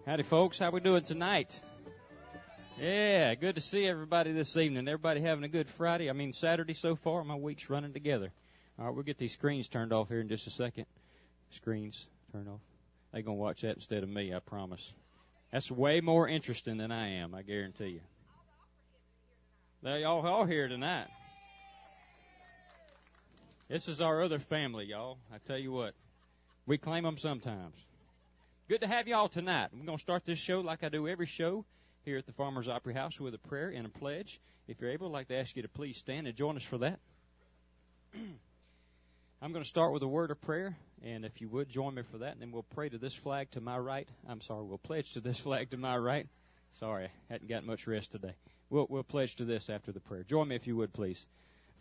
Howdy, folks. How we doing tonight? Yeah, good to see everybody this evening. Everybody having a good Saturday so far. My week's running together. All right, we'll get these screens turned off here in just a second. Screens turned off. They're going to watch that instead of me, I promise. That's way more interesting than I am, I guarantee you. They all here tonight. This is our other family, y'all. I tell you what, we claim them sometimes. Good to have you all tonight. We're going to start this show like I do every show here at the Farmers Opry House with a prayer and a pledge. If you're able, I'd like to ask you to please stand and join us for that. I'm going to start with a word of prayer, and if you would, join me for that, and then we'll pray to this flag to my right. We'll pledge to this flag to my right. Sorry, I hadn't got much rest today. We'll pledge to this after the prayer. Join me if you would, please.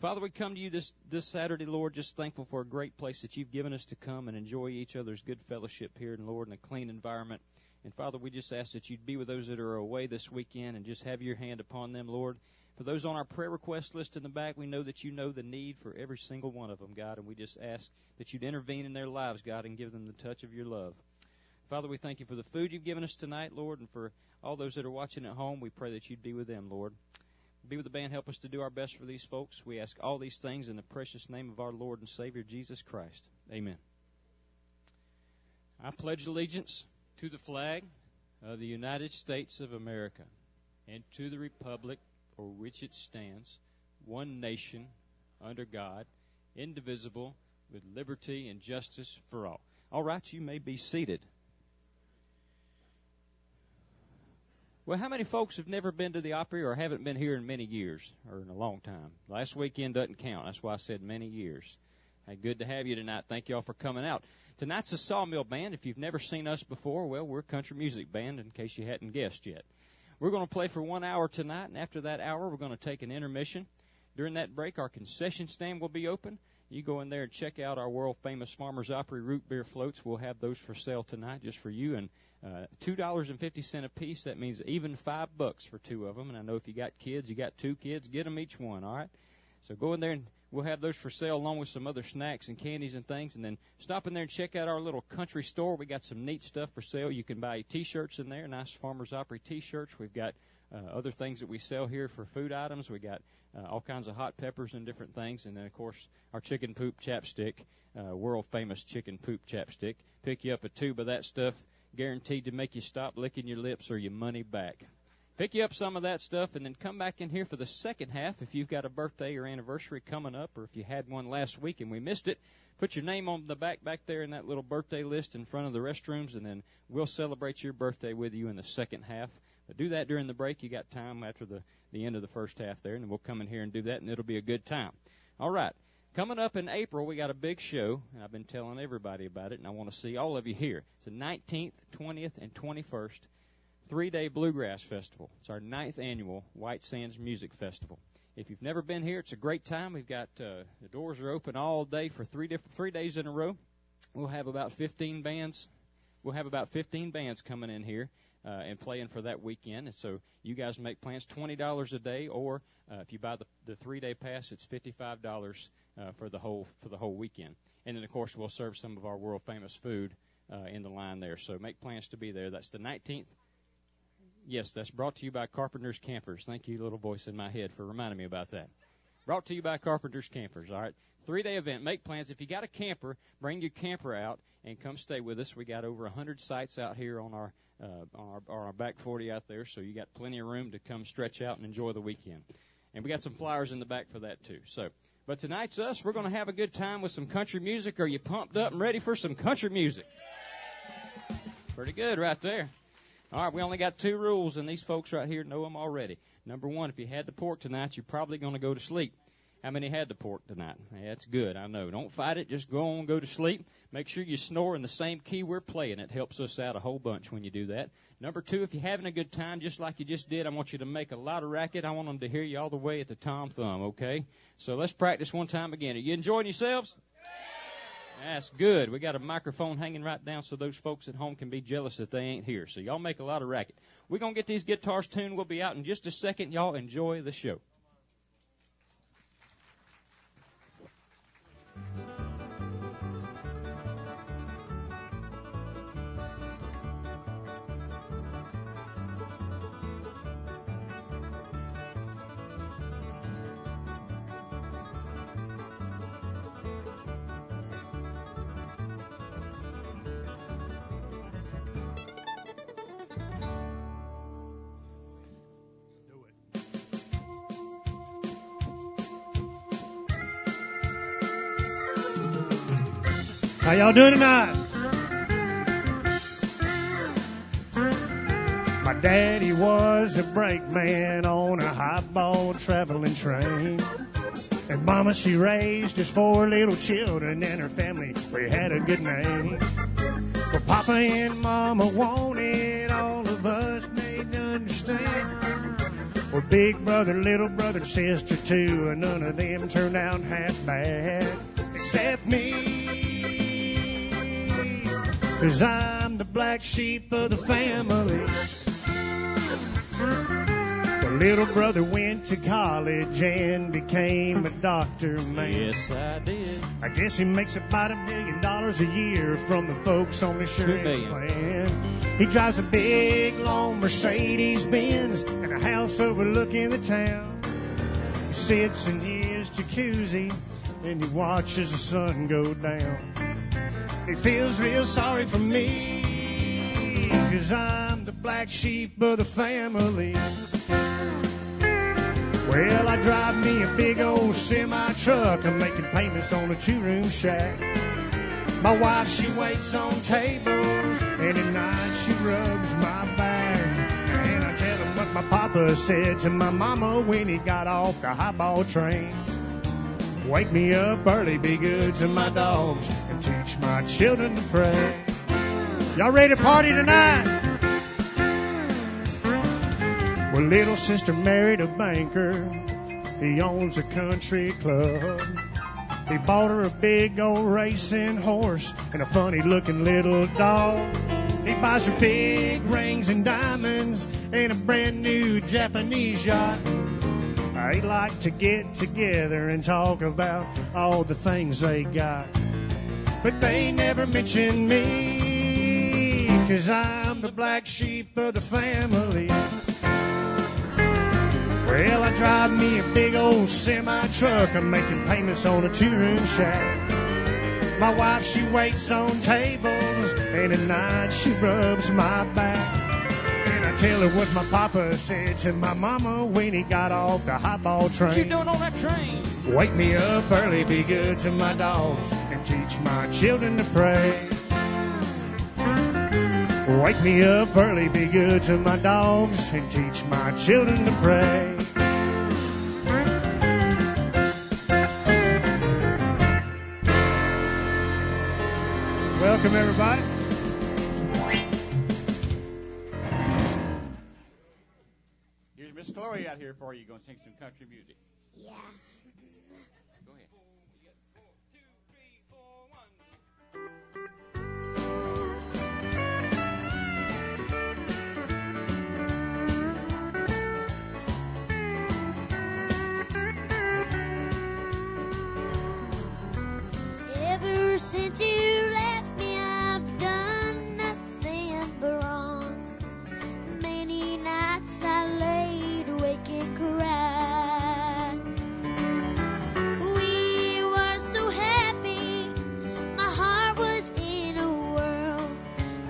Father, we come to you this Saturday, Lord, just thankful for a great place that you've given us to come and enjoy each other's good fellowship here, and Lord, in a clean environment. And Father, we just ask that you'd be with those that are away this weekend and just have your hand upon them, Lord. For those on our prayer request list in the back, we know that you know the need for every single one of them, God, and we just ask that you'd intervene in their lives, God, and give them the touch of your love. Father, we thank you for the food you've given us tonight, Lord, and for all those that are watching at home, we pray that you'd be with them, Lord. Be with the band. Help us to do our best for these folks. We ask all these things in the precious name of our Lord and Savior, Jesus Christ. Amen. I pledge allegiance to the flag of the United States of America and to the republic for which it stands, one nation, under God, indivisible, with liberty and justice for all. All right, you may be seated. Well, how many folks have never been to the Opry or haven't been here in many years or in a long time? Last weekend doesn't count. That's why I said many years. Hey, good to have you tonight. Thank you all for coming out. Tonight's a Sawmill band. If you've never seen us before, well, we're a country music band in case you hadn't guessed yet. We're going to play for 1 hour tonight, and after that hour, we're going to take an intermission. During that break, our concession stand will be open. You go in there and check out our world-famous Farmers Opry root beer floats. We'll have those for sale tonight just for you, and $2.50 a piece. That means even $5 for two of them. And I know if you got kids, you got two kids, get them each one, all right? So go in there, and we'll have those for sale along with some other snacks and candies and things. And then stop in there and check out our little country store. We got some neat stuff for sale. You can buy T-shirts in there, nice Farmers Opry T-shirts. We've got other things that we sell here for food items. We got all kinds of hot peppers and different things. And then, of course, our chicken poop chapstick, world-famous chicken poop chapstick. Pick you up a tube of that stuff, guaranteed to make you stop licking your lips or your money back. Pick you up some of that stuff and then come back in here for the second half. If you've got a birthday or anniversary coming up, or if you had one last week and we missed it, put your name on the back there in that little birthday list in front of the restrooms, and then we'll celebrate your birthday with you in the second half. But do that during the break. You got time after the end of the first half there, and we'll come in here and do that, and it'll be a good time. All right. Coming up in April, we got a big show, and I've been telling everybody about it, and I want to see all of you here. It's the 19th, 20th, and 21st, 3-day Bluegrass Festival. It's our 9th annual White Sands Music Festival. If you've never been here, it's a great time. We've got the doors are open all day for 3 days in a row. We'll have about 15 bands. We'll have about 15 bands coming in here and playing for that weekend. And so you guys make plans, $20 a day, or if you buy the 3-day pass, it's $55 for the whole weekend. And then, of course, we'll serve some of our world-famous food in the line there. So make plans to be there. That's the 19th. Yes, that's brought to you by Carpenter's Campers. Thank you, little voice in my head, for reminding me about that. Brought to you by Carpenter's Campers, all right? 3-day event. Make plans. If you got a camper, bring your camper out and come stay with us. We got over 100 sites out here on our back 40 out there, so you got plenty of room to come stretch out and enjoy the weekend. And we got some flyers in the back for that, too. But tonight's us. We're going to have a good time with some country music. Are you pumped up and ready for some country music? Pretty good right there. All right, we only got 2 rules, and these folks right here know them already. Number 1, if you had the pork tonight, you're probably going to go to sleep. How many had the pork tonight? Yeah, that's good, I know. Don't fight it. Just go on, go to sleep. Make sure you snore in the same key we're playing. It helps us out a whole bunch when you do that. Number 2, if you're having a good time, just like you just did, I want you to make a lot of racket. I want them to hear you all the way at the Tom Thumb, okay? So let's practice one time again. Are you enjoying yourselves? That's good. We got a microphone hanging right down so those folks at home can be jealous that they ain't here. So y'all make a lot of racket. We're going to get these guitars tuned. We'll be out in just a second. Y'all enjoy the show. How y'all doing tonight? My daddy was a brakeman on a highball traveling train. And Mama, she raised his 4 little children, and her family, we had a good name. But Papa and Mama wanted all of us made to understand. Well, big brother, little brother, sister too, and none of them turned out half bad. Except me, 'cause I'm the black sheep of the family. The little brother went to college and became a doctor, man. Yes, I did. I guess he makes about $1 million a year from the folks on the insurance plan. He drives a big, long Mercedes-Benz and a house overlooking the town. He sits in his jacuzzi and he watches the sun go down. He feels real sorry for me, 'cause I'm the black sheep of the family. Well, I drive me a big old semi-truck. I'm making payments on a 2-room shack. My wife, she waits on tables, and at night she rubs my back. And I tell him what my papa said to my mama when he got off the highball train. Wake me up early, be good to my dogs, and teach my children to pray. Y'all ready to party tonight? Well, little sister married a banker. He owns a country club. He bought her a big old racing horse and a funny-looking little dog. He buys her big rings and diamonds and a brand-new Japanese yacht. They like to get together and talk about all the things they got. But they never mention me, 'cause I'm the black sheep of the family. Well, I drive me a big old semi-truck. I'm making payments on a 2-room shack. My wife, she waits on tables, and at night she rubs my back. And I tell her what my papa said to my mama when he got off the highball train. What you doing on that train? Wake me up early, be good to my dogs, and teach my children to pray. Wake me up early, be good to my dogs, and teach my children to pray. Welcome, everybody. Here's Miss Chloe out here for you. Going to sing some country music. Yeah. Go ahead. 4, 2, 3, 4, 1. Ever since you left me, I've done nothing but wrong. Many nights I laid awake and cried. We were so happy, my heart was in a whirl.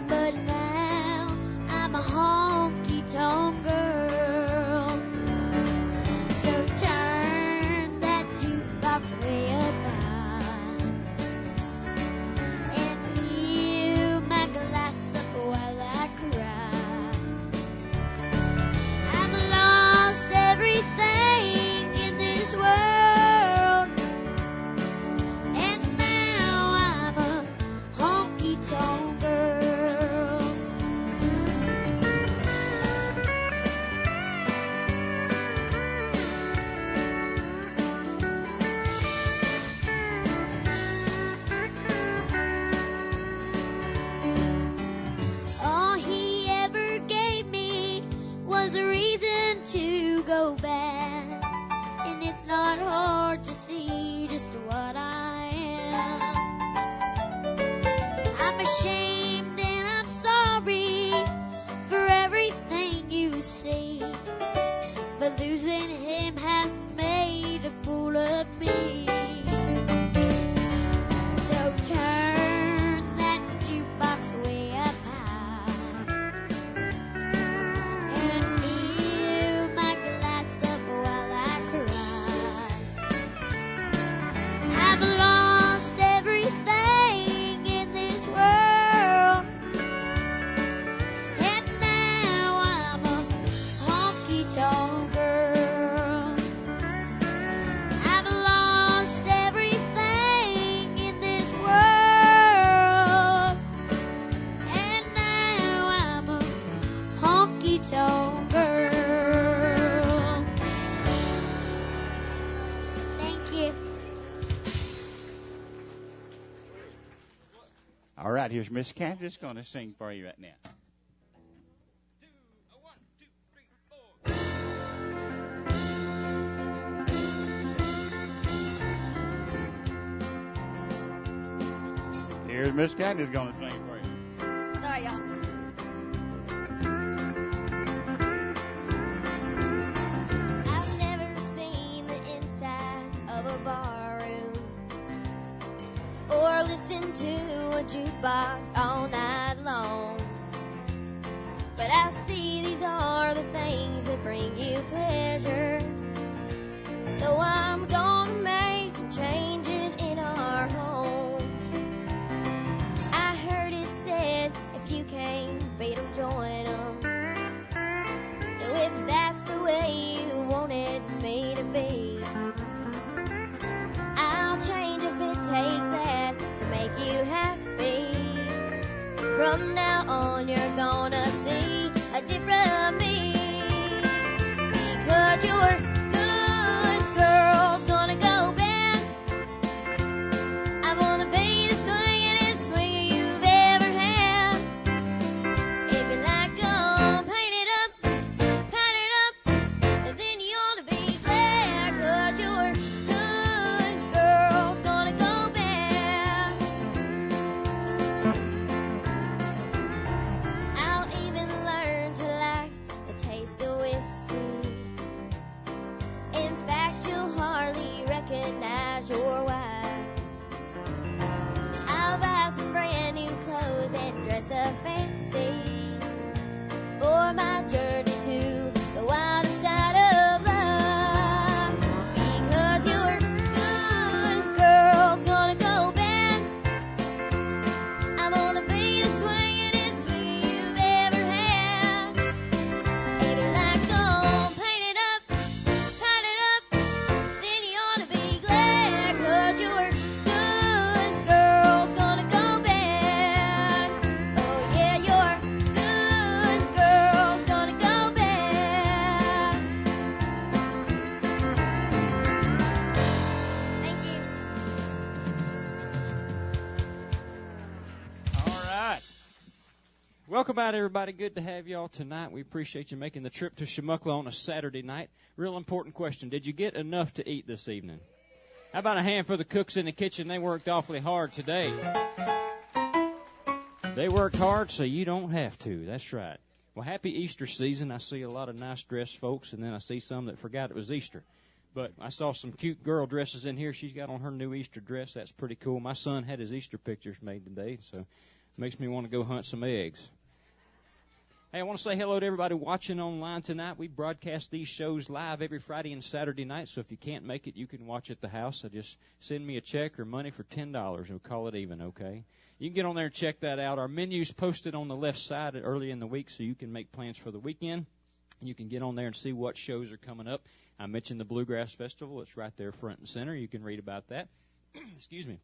But now I'm a honky-tonk girl. So turn that jukebox way up high and fill my glass up while I cry. I've lost everything in this world, and now I'm a honky-tonk girl. All he ever gave me was a reason to go back, and it's not hard to see just what I am. I'm ashamed and I'm sorry for everything you see, but losing him has made a fool of me. So turn that jukebox way up high and fill my glass up while I cry. I've lost everything right, here's Miss Candace going to sing for you right now. 1, 2, 3, 4. Here's Miss Candace going to sing for you. Sorry, y'all. I've never seen the inside of a barroom or listened to a jukebox all night long. But I see these are the things that bring you pleasure. So I'm gonna make some changes in our home. I heard it said, if you can't beat 'em, join 'em. So if that's the way you wanted me to be, I'll change if it takes that to make you happy. From now on, you're gonna see a different me. Because your good girl's gonna go bad. I'm gonna be the swingingest swinger you've ever had. If you like 'em, paint it up, pat it up, then you ought to be glad. 'Cause your good girl's gonna go bad. I'll even learn to like the taste of whiskey. In fact, you'll hardly recognize your wife. I'll buy some brand new clothes and dress up fancy for my journey to the wilder side of love. Because your good girl's gonna go bad. I'm gonna be the swingingest swinger you've ever had. If you like 'em, paint it up, pat it up, then you ought to be glad. 'Cause your good girl's gonna go bad. Oh yeah, your good girl's gonna go bad. Thank you. All right. Welcome out, everybody. Good to have y'all tonight. We appreciate you making the trip to Shamuckla on a Saturday night. Real important question. Did you get enough to eat this evening? How about a hand for the cooks in the kitchen? They worked awfully hard today. They worked hard so you don't have to. That's right. Well, happy Easter season. I see a lot of nice dressed folks, and then I see some that forgot it was Easter. But I saw some cute girl dresses in here. She's got on her new Easter dress. That's pretty cool. My son had his Easter pictures made today, so it makes me want to go hunt some eggs. Hey, I want to say hello to everybody watching online tonight. We broadcast these shows live every Friday and Saturday night, so if you can't make it, you can watch at the house. So just send me a check or money for $10, and we'll call it even, okay? You can get on there and check that out. Our menu's posted on the left side early in the week, so you can make plans for the weekend. You can get on there and see what shows are coming up. I mentioned the Bluegrass Festival. It's right there front and center. You can read about that. Excuse me.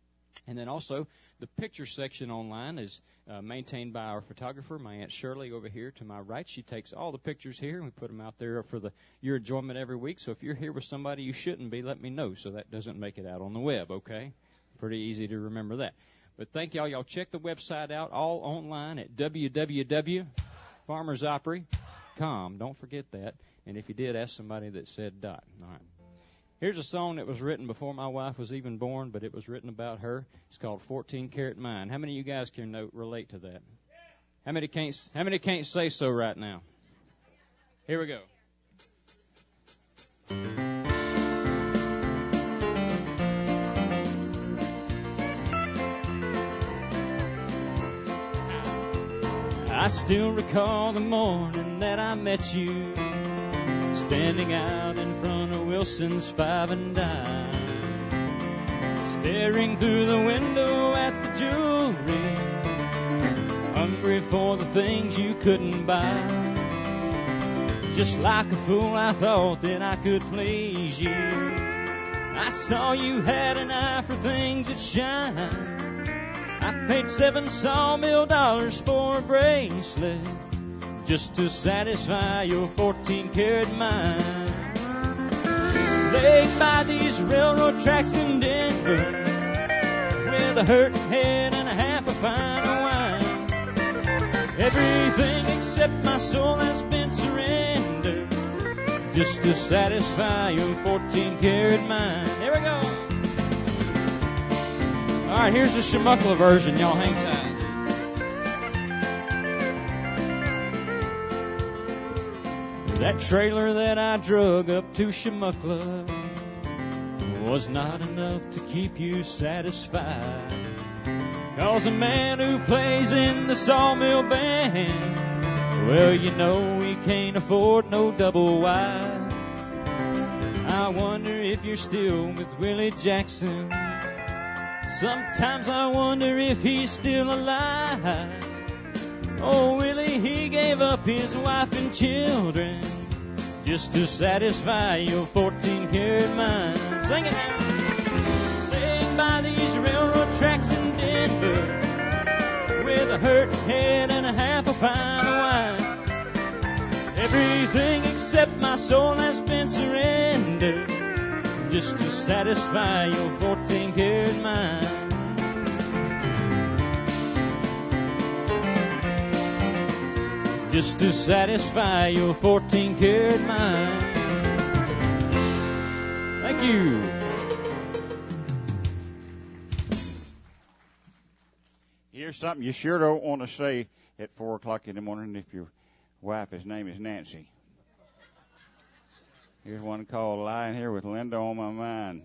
And then also the picture section online is maintained by our photographer, my Aunt Shirley over here to my right. She takes all the pictures here, and we put them out there for your enjoyment every week. So if you're here with somebody you shouldn't be, let me know so that doesn't make it out on the web, okay? Pretty easy to remember that. But thank y'all. Y'all check the website out all online at www.farmersopry.com. Don't forget that. And if you did, ask somebody that said dot. All right. Here's a song that was written before my wife was even born, but it was written about her. It's called 14 Karat Mine. How many of you guys can relate to that? How many can't say so right now? Here we go. I still recall the morning that I met you, standing out in front of Wilson's 5 and Dime, staring through the window at the jewelry, hungry for the things you couldn't buy. Just like a fool, I thought that I could please you. I saw you had an eye for things that shine. I paid $7 Sawmill for a bracelet just to satisfy your 14-karat mind. Laid by these railroad tracks in Denver with a hurt head and a half a pint of wine. Everything except my soul has been surrendered, just to satisfy your 14-karat mind. Here we go. All right, here's the Shmuckla version. Y'all hang tight. That trailer that I drug up to Shmuckla was not enough to keep you satisfied. 'Cause a man who plays in the Sawmill band, well, you know he can't afford no double wide. I wonder if you're still with Willie Jackson. Sometimes I wonder if he's still alive. Oh, Willie, he gave up his wife and children just to satisfy your 14-karat mind. Sing it now. Laying by these railroad tracks in Denver with a hurt head and a half a pint of wine. Everything except my soul has been surrendered just to satisfy your 14-karat mind. Just to satisfy your 14-karat mind. Thank you. Here's something you sure don't want to say at 4 o'clock in the morning if your wife's name is Nancy. Here's one called Lying Here with Linda on My Mind.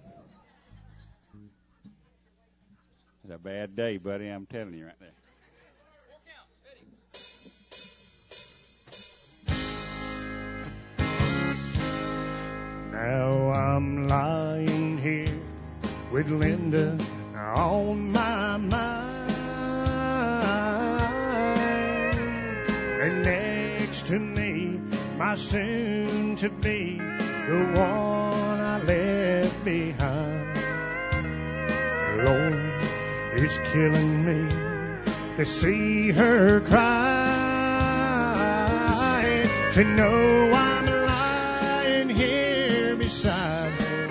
It's a bad day, buddy. I'm telling you right there. Now I'm lying here with Linda on my mind, and next to me, my soon-to-be, the one I left behind. Lord, it's killing me to see her cry, to know I'm lying here beside her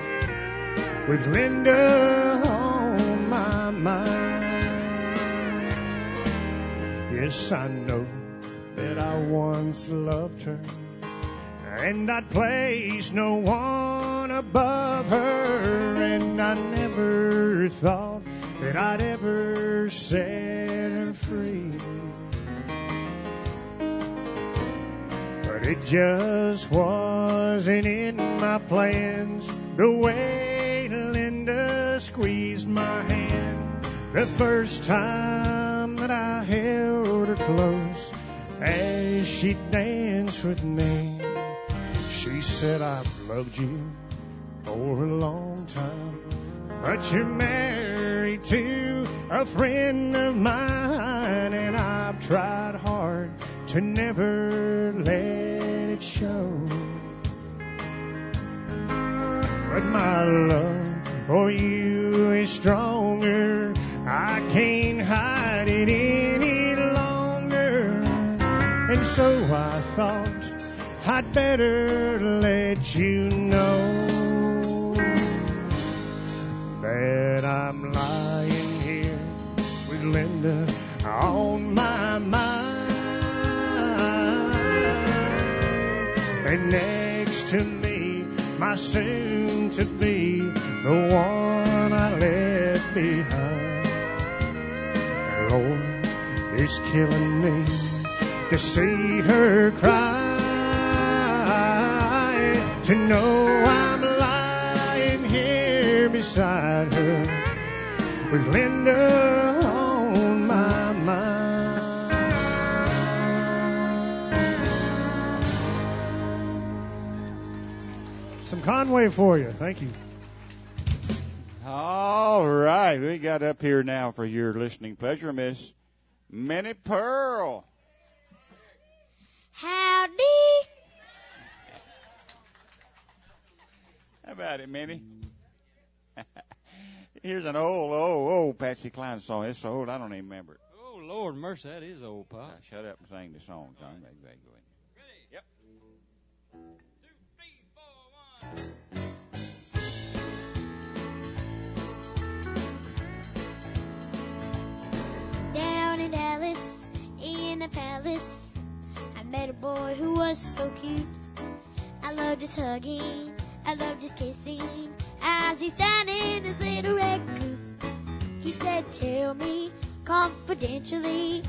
with Linda on my mind. Yes, I know that I once loved her, and I'd place no one above her, and I never thought that I'd ever set her free. But it just wasn't in my plans, the way Linda squeezed my hand the first time that I held her close as she danced with me. She said, I've loved you for a long time, but you're married to a friend of mine, and I've tried hard to never let it show. But my love for you is stronger, I can't hide it any longer. And so I thought I'd better let you know that I'm lying here with Linda on my mind, and next to me, my soon-to-be, the one I left behind. Lord, it's killing me to see her cry, to know I'm lying here beside her with Linda on my mind. Some Conway for you. Thank you. All right. We got up here now for your listening pleasure, Miss Minnie Pearl. Howdy. How about it, Minnie? Here's an old Patsy Cline song. It's so old I don't even remember it. Oh, Lord mercy, that is old, Pop. Shut up and sing the song, John. Go ahead. Ready? Yep. 2, 3, 4, 1. Down in Dallas, in a a palace, I met a boy who was so cute. I loved his hugging, I loved his kissing, as he sat in his little red coop. He said, tell me confidentially,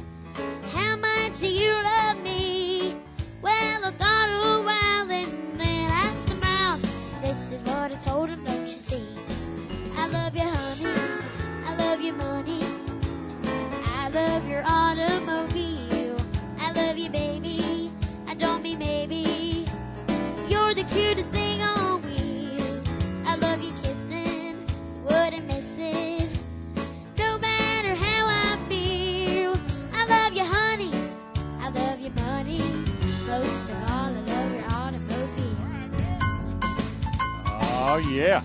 how much do you love me? Well, I thought a while and then I smiled. This is what I told him, don't you see? I love you, honey, I love your money, I love your automobile, I love you, baby, I don't mean maybe, you're the cutest thing on wheels. I love you kissing, wouldn't miss it, no matter how I feel. I love you, honey, I love your money, most of all, I love your automobile. Oh, yeah.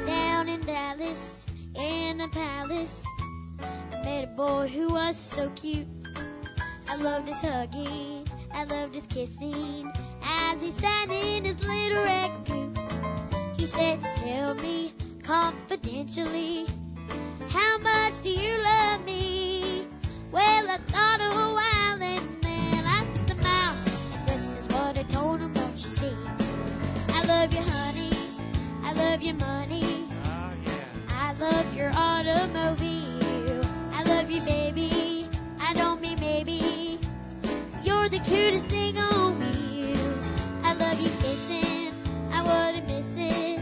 Down in Dallas, in a palace, I met a boy who was so cute. I loved his hugging, I loved his kissing, as he sat in his little red coop. He said, tell me confidentially, how much do you love me? Well, I thought a while and then I smiled. This is what I told him, don't you see? I love you, honey, I love your money, Oh, yeah. I love your automobile, I love you, baby, I don't mean maybe, you're the cutest thing on wheels. I love you kissing, I wouldn't miss it,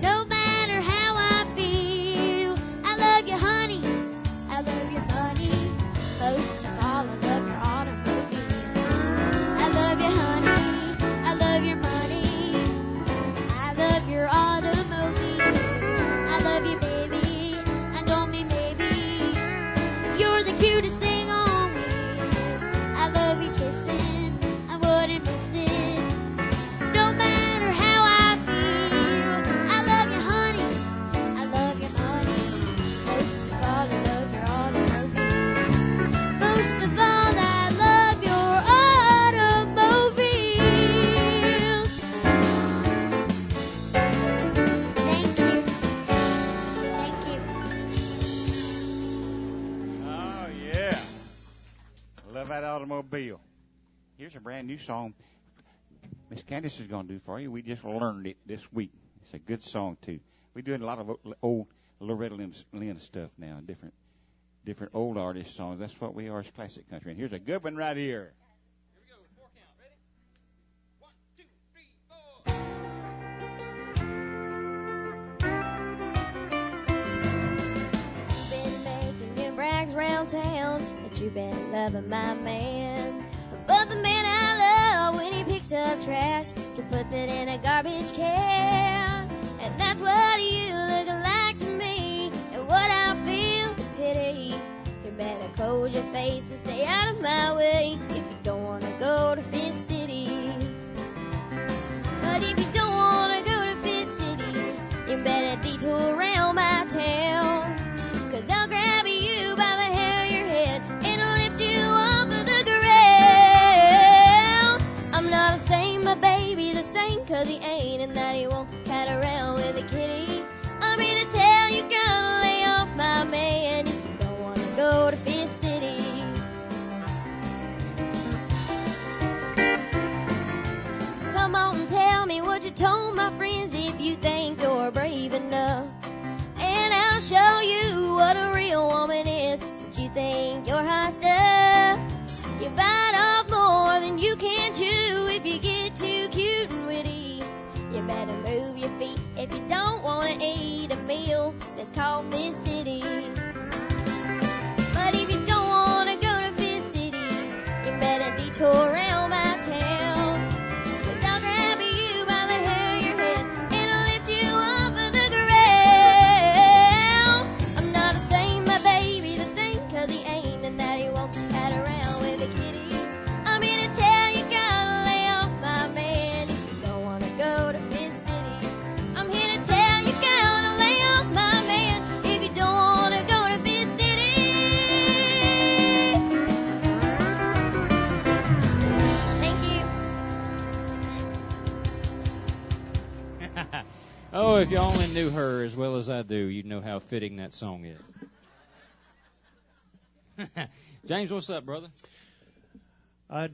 no matter how I feel. I love you, honey, I love your money, most of all, I love your automobile. I love you, honey, I love your money, I love your automobile, I love you, baby, I don't mean maybe, you're the cutest thing on wheels. I love you kissing, I wouldn't miss it, no matter how I feel. I love you, honey, I love your money, most of all, I love your automobile. Most of all, I love your automobile. Thank you. Thank you. Oh, yeah. Love that automobile. Here's a brand new song Miss Candace is going to do for you. We just learned it this week. It's a good song, too. We're doing a lot of old Loretta Lynn stuff now, different old artist songs. That's what we are as classic country. And here's a good one right here. Here we go. 4 count. Ready? 1, 2, 3, 4. Been making new brags round town that you been loving my man. But the man I love, when he picks up trash, he puts it in a garbage can. And that's what you look like to me. And what I feel is pity. You better close your face and stay out of my way if you don't want to go to Fifth City. But if you don't want to go to Fifth City, you better detour around my town. 'Cause I'll grab you by the hair of your head and lift you off of the ground. I'm not saying my baby the same 'cause he ain't, and that he won't cat around with a kitty. I'm here to tell you, girl, lay off my man if you don't want to go to Fifth City. Come on and tell me what you told my friends if you think you're brave enough. And I'll show you what a real woman is, since you think you're high stuff. You bite off more than you can chew if you get too cute and witty. You better move your feet if you don't want to eat a meal that's called Fifth City. But if you don't want to go to Fifth City, you better detour around my town. 'Cause I'll grab you by the hair of your head and I'll lift you off of the ground. I'm not saying my baby the same 'cause he ain't, and that he won't cat around with a kitty. I'm here to tell you, gotta lay off my man if you don't want to go to Fifth Oh, if you only knew her as well as I do, you'd know how fitting that song is. James, what's up, brother? I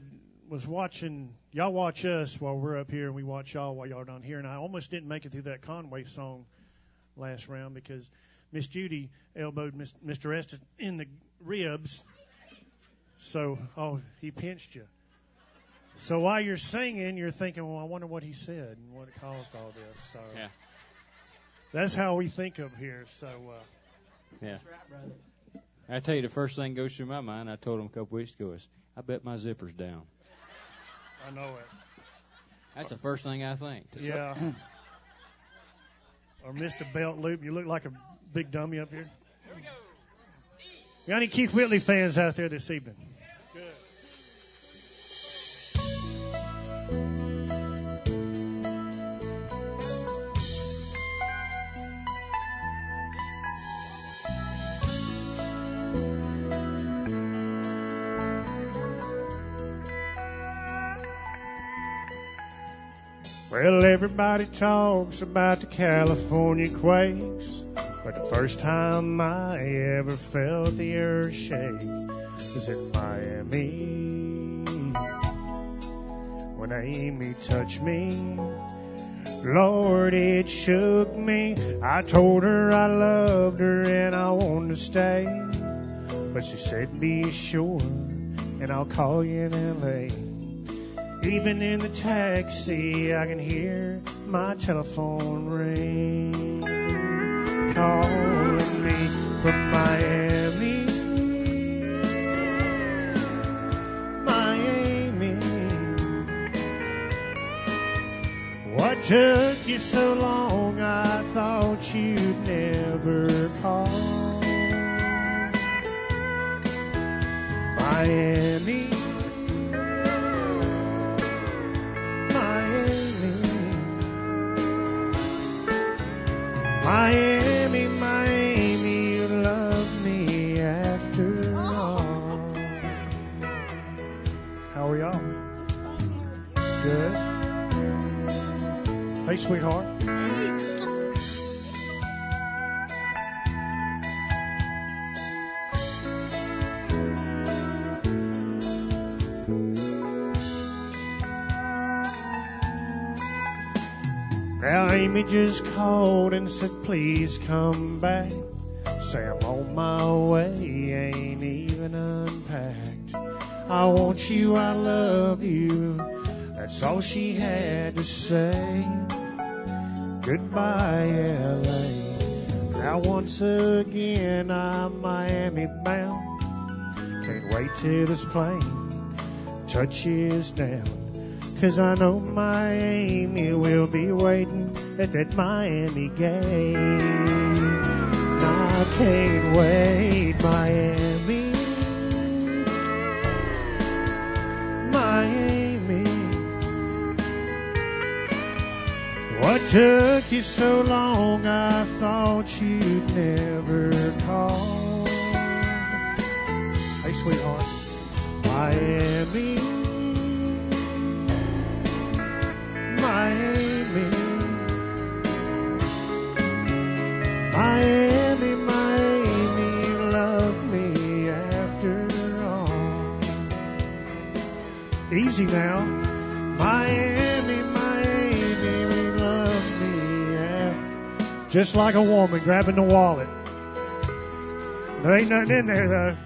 was watching, y'all watch us while we're up here, and we watch y'all while y'all are down here. And I almost didn't make it through that Conway song last round because Miss Judy elbowed Mr. Estes in the ribs. So, he pinched you. So while you're singing, you're thinking, well, I wonder what he said and what caused all this. So Yeah. That's how we think of here. So, Yeah. That's right, brother. I tell you, the first thing goes through my mind, I told him a couple weeks ago, is I bet my zipper's down. I know it. That's the first thing I think. Yeah. Or missed a belt loop. You look like a big dummy up here. Here we go. Got any Keith Whitley fans out there this evening? Good. Well, everybody talks about the California quakes, but the first time I ever felt the earth shake was in Miami. When Amy touched me, Lord, it shook me. I told her I loved her and I wanted to stay, but she said, be sure, and I'll call you in L.A. Even in the taxi, I can hear my telephone ring, calling me from Miami. Miami. What took you so long? I thought you'd never call. Miami. Miami, Miami, you love me after all. How are y'all? Good. Hey, sweetheart. Now Amy just called and said, please come back. Say I'm on my way, ain't even unpacked. I want you, I love you. That's all she had to say. Goodbye, L.A. Now once again I'm Miami bound. Can't wait till this plane touches down. 'Cause I know my Amy will be waiting at that Miami gate. I can't wait, Miami. Miami. What took you so long? I thought you'd never call. Hey, sweetheart. Miami. Miami, Miami, Miami, you love me after all. Easy now. Miami, Miami, you love me after. Just like a woman grabbing the wallet. There ain't nothing in there, though.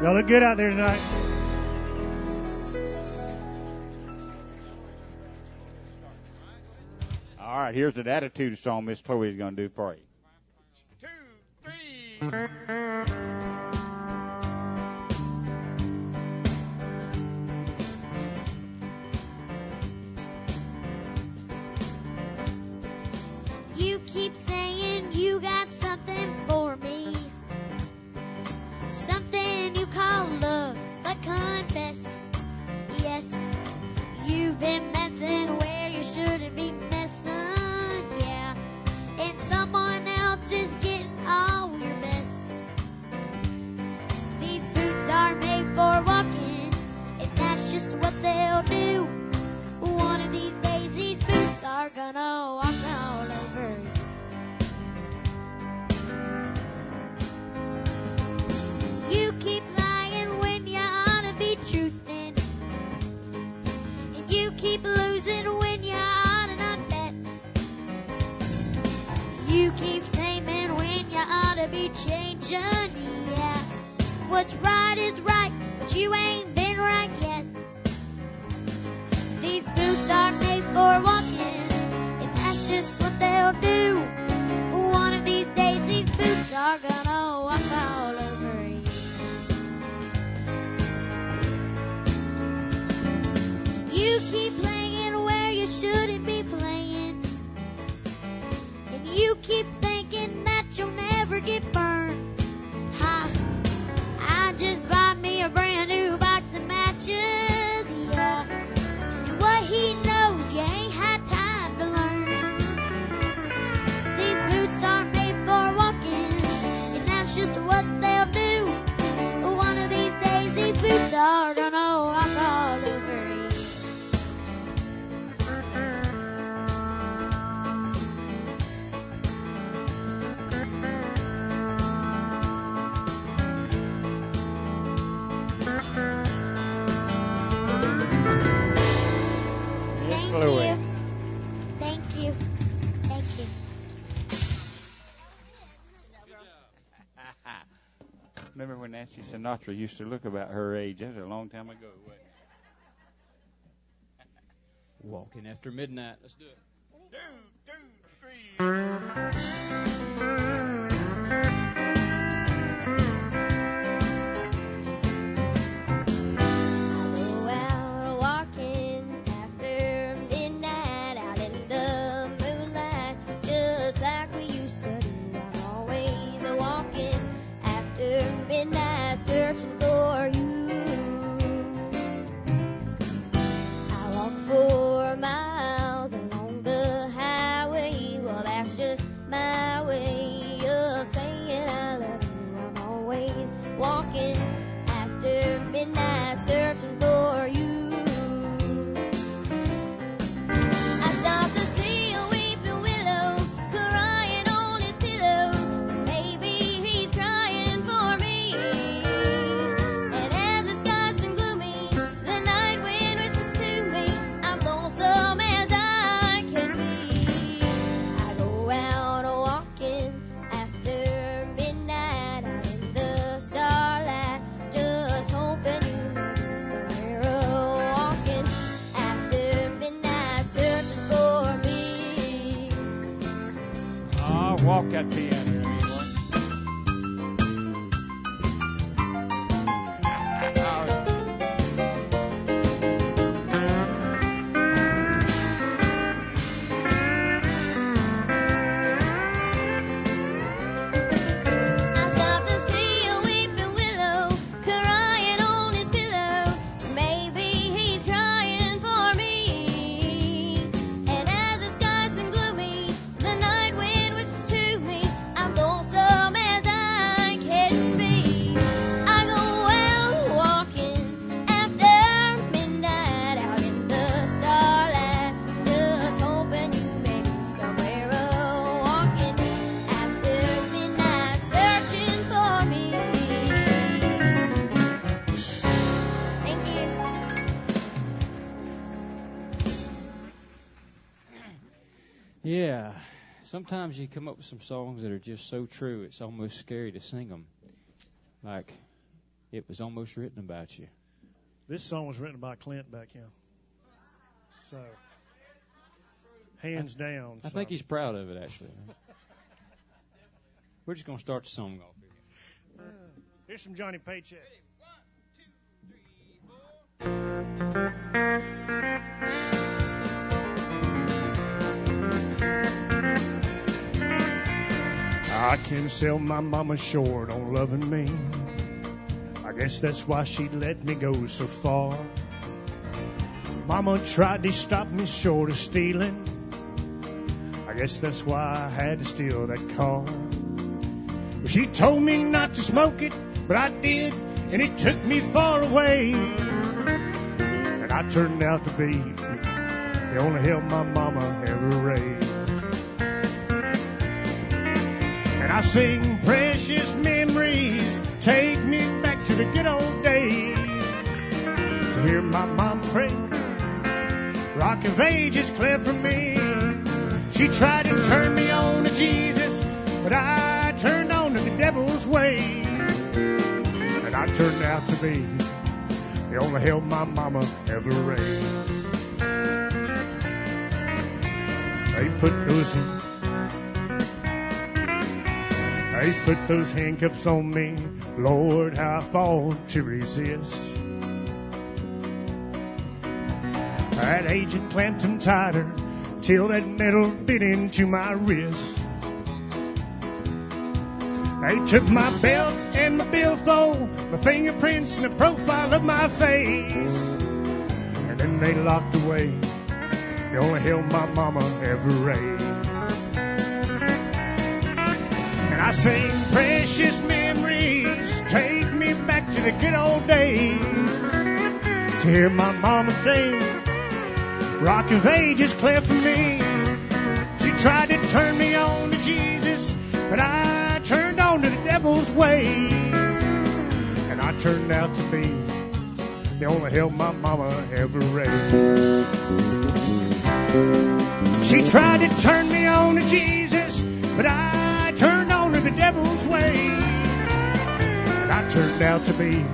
Y'all look good out there tonight. All right, here's the attitude song Miss Chloe's going to do for you. 2, 3. You keep saying you got something for me, something you call love, but confess, yes, you've been messing where you shouldn't be messing, yeah. You keep saying when you ought to be changing, yeah. What's right is right, but you ain't been right yet. These boots are made for walking, if that's just what they'll do. One of these days, these boots are gonna walk all over you. You keep playing where you shouldn't be playing, and you keep thinking that you'll never get burned. Ha! I just bought me a brand new box of matches, yeah. And what he knows, you ain't had time to learn. These boots are made for walking, and that's just what they'll do. One of these days, these boots are gonna walk all over you. Thank you. Remember when Nancy Sinatra used to look about her age? That was a long time ago. Wasn't it? Walking after midnight. Let's do it. 1, 2, 3. Go out walking after midnight, out in the moonlight, just like we used to do. I'm always walking after midnight, searching for you. I walk 4 miles along the highway. Well, that's just my way of saying I love you. I'm always walking after midnight, searching for you. I stopped to see a weeping willow crying on his pillow. Maybe he's crying for me. And as the skies turn gloomy, the night wind whispers to me, I'm lonesome as I can be. I go out walking after midnight, out in the starlight, just hoping you meet me somewhere. Walking after midnight, searching for me. Oh, walk that piano. I stopped to see a weeping willow crying on his pillow. Maybe he's crying for me. And as the skies turn gloomy, the night wind whispers to me, I'm lonesome as I can be. I go out walking after midnight, out in the starlight, just hoping you may be somewhere. Walking after midnight, searching for me. Thank you. Yeah. Sometimes you come up with some songs that are just so true, it's almost scary to sing them. Like, it was almost written about you. This song was written by Clint back in. So, hands down. I think he's proud of it, actually. We're just going to start the song off here. Here's some Johnny Paycheck. I can sell my mama short on loving me. I guess that's why she let me go so far. Mama tried to stop me short of stealing. I guess that's why I had to steal that car. Well, she told me not to smoke it, but I did, and it took me far away. And I turned out to be the only help my mama ever raised. And I sing precious memories, take me back to the good old days. To hear my mom pray, Rock of Ages clear for me. She tried to turn me on to Jesus, but I turned on to the devil's ways. And I turned out to be the only help my mama ever raised. They put those handcuffs on me. Lord, how I fought to resist. That agent clamped them tighter till that metal bit into my wrist. They took my belt and my billfold, my fingerprints and the profile of my face. And then they locked away the only hell my mama ever raised. And I sing precious memories, take me back to the good old days. To hear my mama sing, Rock of Ages cleft for me. She tried to turn me on to Jesus, but I turned on to the devil's ways. And I turned out to be the only hell my mama ever raised. She tried to turn me on to Jesus, but I turned on to the devil's ways. And I turned out to be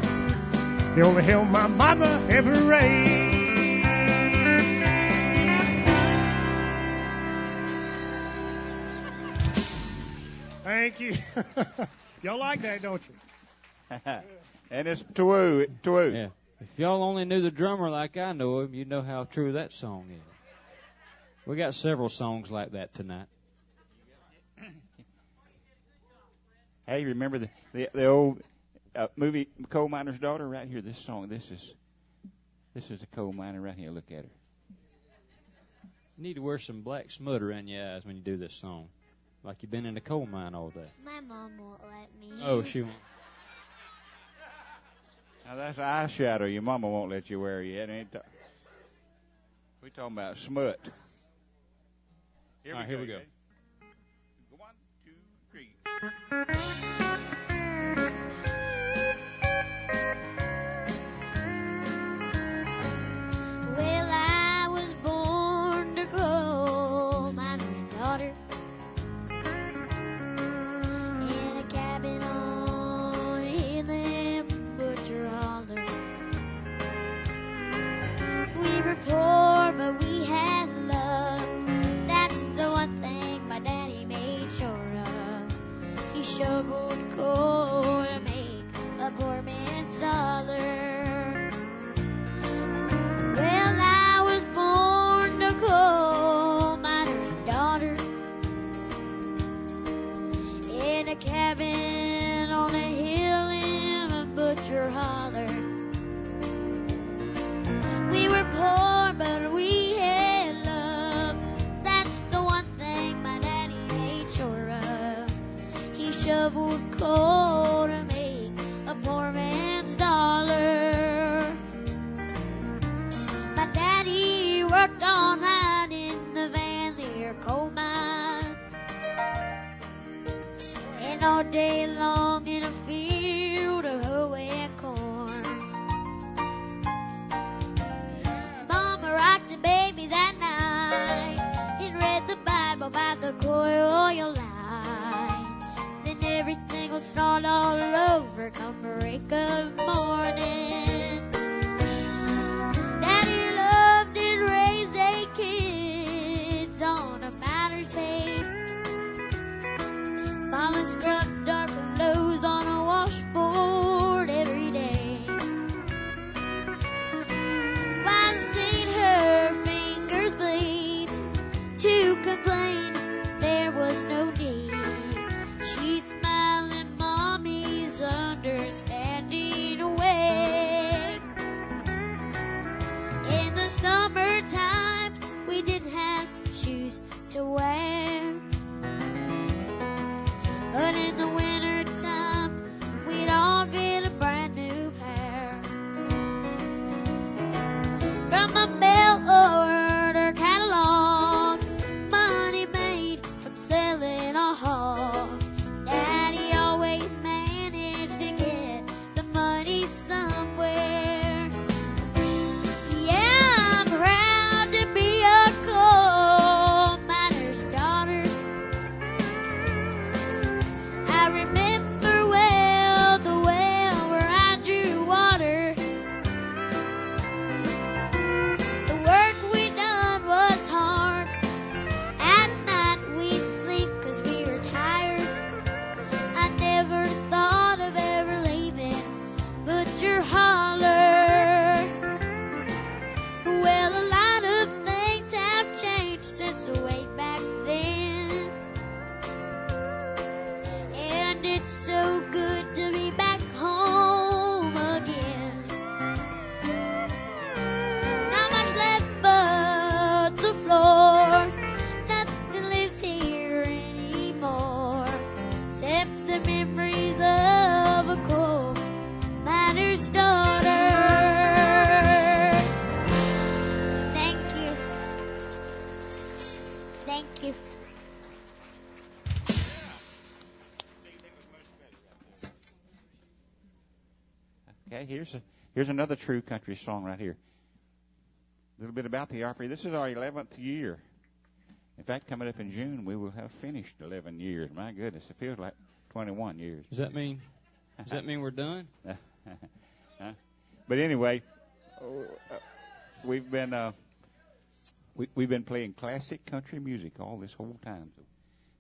the only hell my mama ever raised. Thank you. Y'all like that, don't you? And it's twoo. Yeah. If y'all only knew the drummer like I know him, you'd know how true that song is. We got several songs like that tonight. Hey, remember the old movie Coal Miner's Daughter? Right here, this song. This is a coal miner right here. Look at her. You need to wear some black smut around your eyes when you do this song, like you've been in a coal mine all day. My mom won't let me. Oh, she won't. Now that's eyeshadow. Your mama won't let you wear yet. We talking about smut. All right, here we go. 1, 2, 3. Well, I was born to coal miner's daughter in a cabin on a hill in Butcher Holler. We were poor, but we had love. That's the one thing my daddy made sure of. He shoveled coal to make a poor man's dollar. Well, I was born a coal miner's daughter in a cabin on a hill in a Butcher Holler. We were poor, but we had love. That's the one thing my daddy made sure of. He shoveled coal to make a poor man's dollar. My daddy worked all night in the Van Leer coal mines, and all day long in a field of hoeing corn. Mama rocked the babies at night and read the Bible by the coal oil light. Then everything will start all over come break of morning. Daddy loved and raised 8 kids on a miner's pay. Mama scrubbed our clothes on a washboard every day. I've seen her fingers bleed. To complain, there was no need. She'd smile in Mommy's understanding way. In the summertime, we didn't have shoes to wear. But in the wintertime, we'd all get a brand new pair. From a mail order catalog, money made from selling a hog. Daddy always managed to get the money somewhere. Yeah, I'm proud to be a coal miner's daughter. Okay, here's another true country song right here. A little bit about the Opry. This is our 11th year. In fact, coming up in June, we will have finished 11 years. My goodness, it feels like 21 years. Does that mean we're done? But anyway, we've been playing classic country music all this whole time. So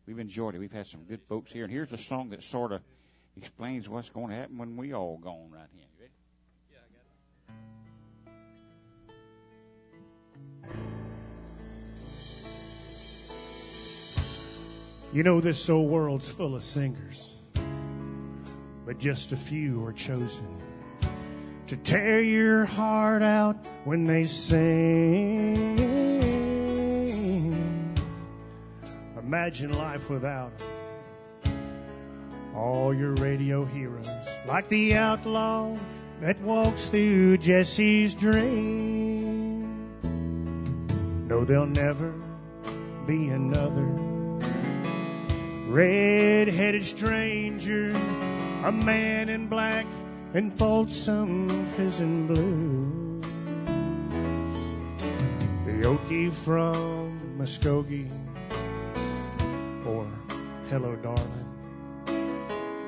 we've enjoyed it. We've had some good folks here. And here's a song that sort of explains what's going to happen when we all gone right here. You ready? Yeah, I got it. You know, this old world's full of singers, but just a few are chosen to tear your heart out when they sing. Imagine life without all your radio heroes, like the outlaw that walks through Jesse's dream. No, there'll never be another red-headed stranger, a man in black and folsom prison blues. The Okie from Muskogee, or Hello Darling.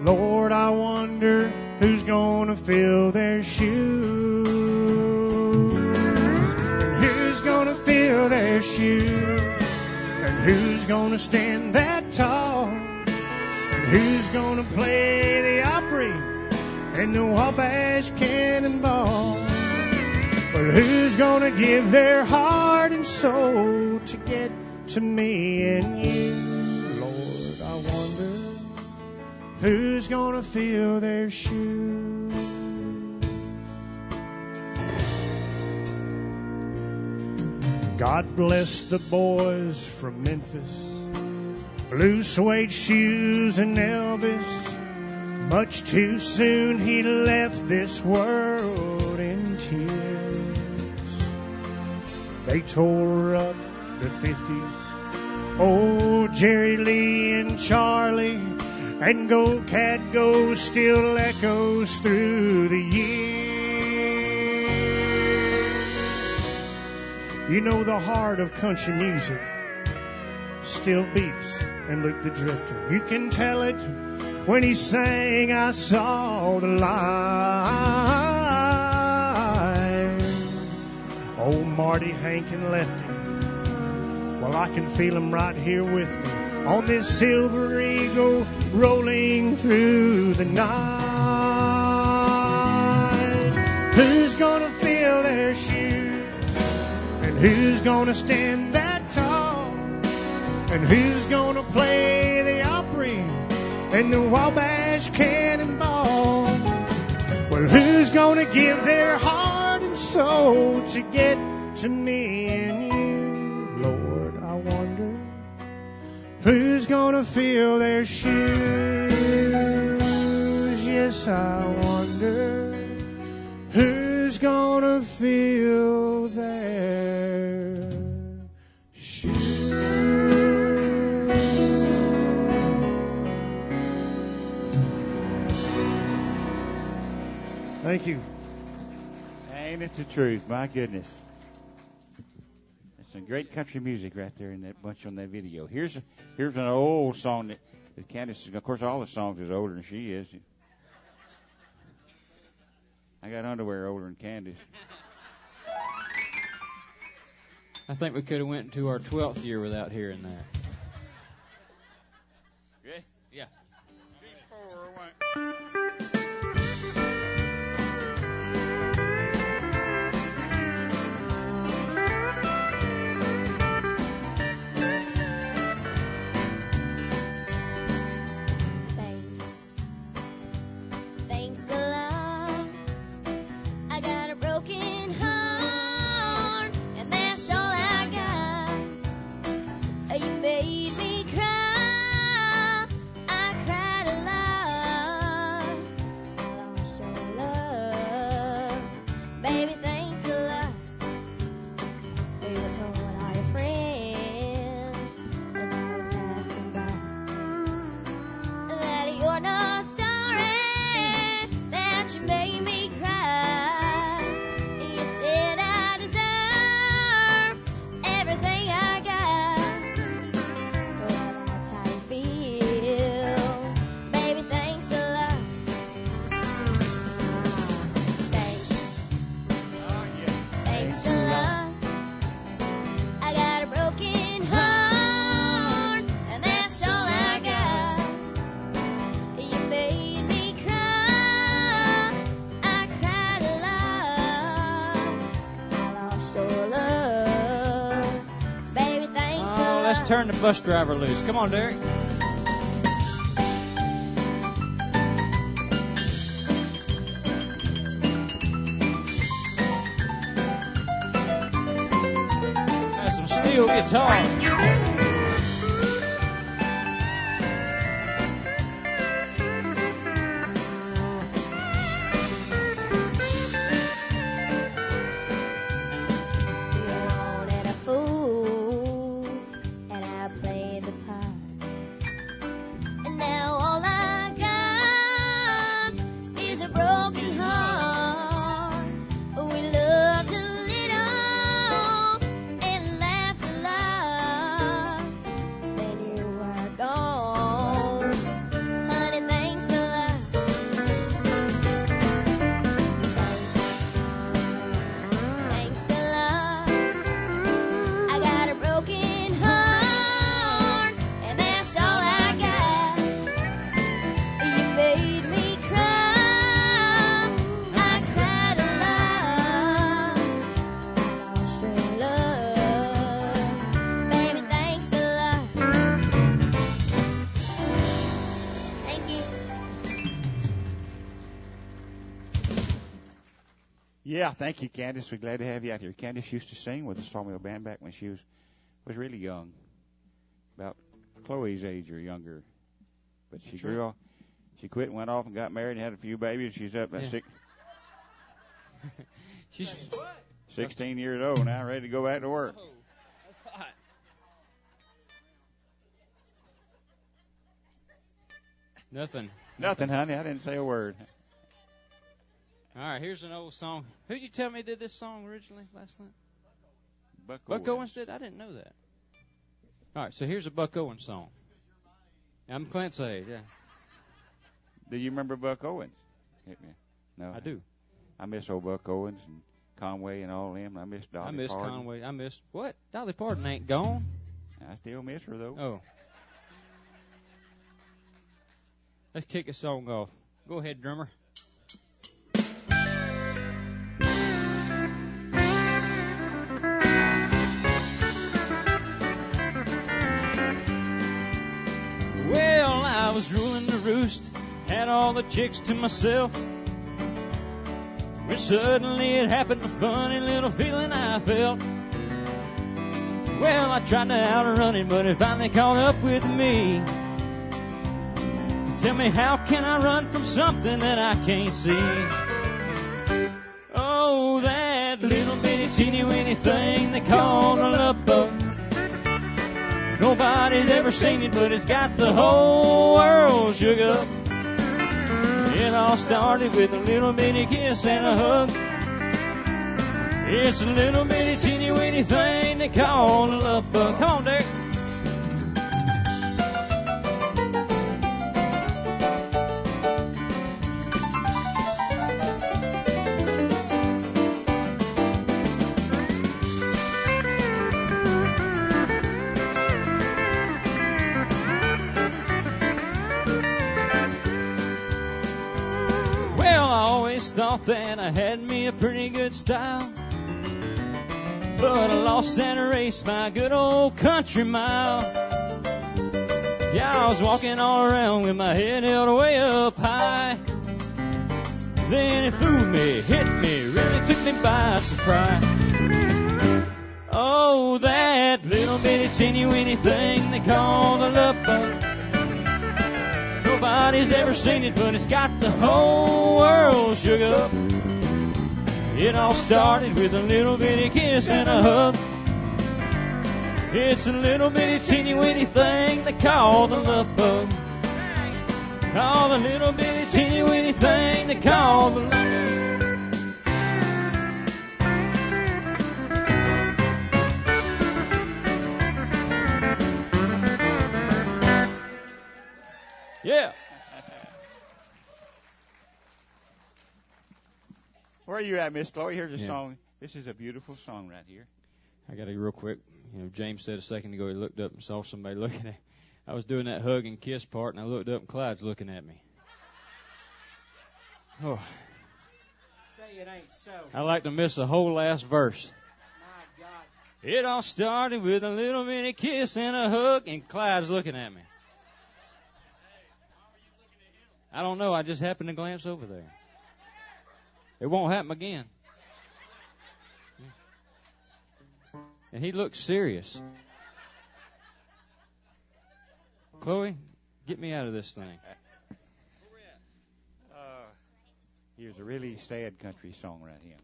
Lord, I wonder who's gonna fill their shoes. And who's gonna fill their shoes? And who's gonna stand that tall? And who's gonna play the Opry and the Wabash Cannonball? But who's gonna give their heart and soul to get to me and you? Lord, I wonder who's gonna fill their shoes. God bless the boys from Memphis, blue suede shoes and Elvis. Much too soon he left this world in tears. They tore up the 50s, oh, Jerry Lee and Charlie, and Go Cat Go still echoes through the years. You know, the heart of country music still beats in Luke the Drifter. You can tell it when he sang I Saw the Light. Old Marty, Hank, and Lefty, well, I can feel him right here with me on this silver eagle rolling through the night. Who's gonna fill their shoes? And who's gonna stand that tall? And who's gonna play the Opry and the Wabash Cannonball? Well, who's gonna give their heart and soul to get to me and you? Lord, I wonder who's gonna fill their shoes? Yes, I wonder who's gonna fill their shoes. Thank you. Ain't it the truth? My goodness. That's some great country music right there in that bunch on that video. Here's an old song that Candace, of course, all the songs is older than she is. I got underwear older than Candace. I think we could have went into our 12th year without hearing that. Good? Yeah. 3, 4, 1. Thanks a lot. I got a broken heart, and that's all I got. You made me cry. I Let's turn the bus driver loose. Come on, Derek. That's some steel guitar. Yeah, thank you, Candace. We're glad to have you out here. Candace used to sing with the Sawmill Band back when she was really young, about Chloe's age or younger. But she grew off. She quit and went off and got married and had a few babies. She's up at She's 16 years old now, ready to go back to work. Oh, that's hot. Nothing, honey. I didn't say a word. All right, here's an old song. Who'd you tell me did this song originally last night? Buck Owens did? I didn't know that. All right, so here's a Buck Owens song. I'm Clint's age, yeah. Do you remember Buck Owens? No. I do. I miss old Buck Owens and Conway and all them. I miss Dolly Parton. I miss Conway. I miss what? Dolly Parton ain't gone. I still miss her, though. Oh. Let's kick this song off. Go ahead, drummer. Well, I was ruling the roost, had all the chicks to myself, when suddenly it happened, a funny little feeling I felt. Well, I tried to outrun it, but it finally caught up with me. Tell me, how can I run from something that I can't see? Oh, that little bitty teeny weeny thing they call a love bug. Nobody's ever seen it, but it's got the whole world shook up. It all started with a little bitty kiss and a hug. It's a little bitty teeny weeny thing they call a love bug. Come on, Derek. Thought that I had me a pretty good style, but I lost that race by a good old country mile. Yeah, I was walking all around with my head held way up high. Then it fooled me, hit me, really took me by surprise. Oh, that little bitty teeny weeny thing they call the love bug. Nobody's ever seen it, but it's got the whole world shook up. It all started with a little bitty kiss and a hug. It's a little bitty teeny weeny thing they call the love bug. Oh, the little bitty teeny weeny thing they call the love bug. Yeah. Where are you at, Miss Chloe? Here's a song. This is a beautiful song right here. I got to real quick. James said a second ago he looked up and saw somebody looking at. I was doing that hug and kiss part, and I looked up and Clyde's looking at me. Oh. Say it ain't so. I like to miss the whole last verse. My God. It all started with a little mini kiss and a hug, and Clyde's looking at me. I don't know. I just happened to glance over there. It won't happen again. And he looks serious. Chloe, get me out of this thing. Here's a really sad country song right here.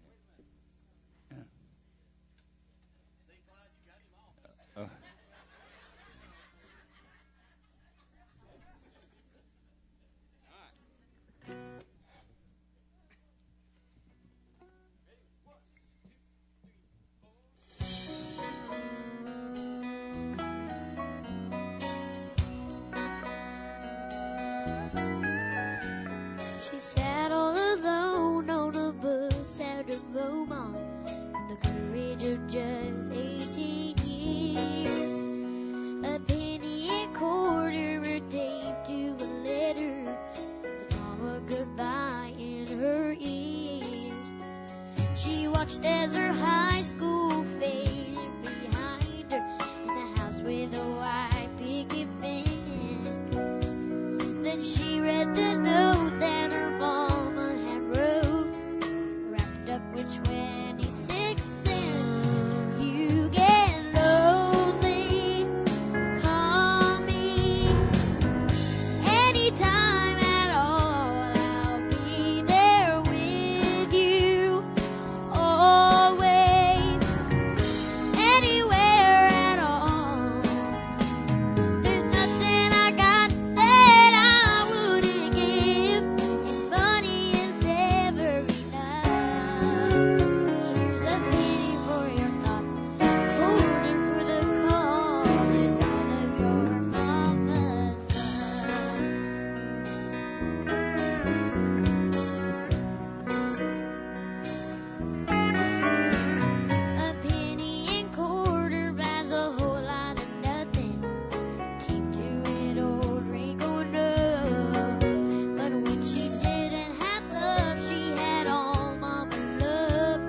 She sat all alone on a bus out of Beaumont with the courage of just 18 years. A penny and quarter were taped to a letter with all a goodbye in her ears. She watched as her high school faded behind her in the house with a white picket fence. Then she read the note that her mama had wrote, wrapped up with 26 cents. You get lonely, call me anytime at all. I'll be there with you, always, anywhere at all. There's nothing I got that I wouldn't give, and money is never enough. Here's a penny for your thoughts, holding for the call, and all of your mama's love. A penny and quarter buys a whole lot of nothing. Take to an old wrinkled note. But when she didn't have love, she had all mama's love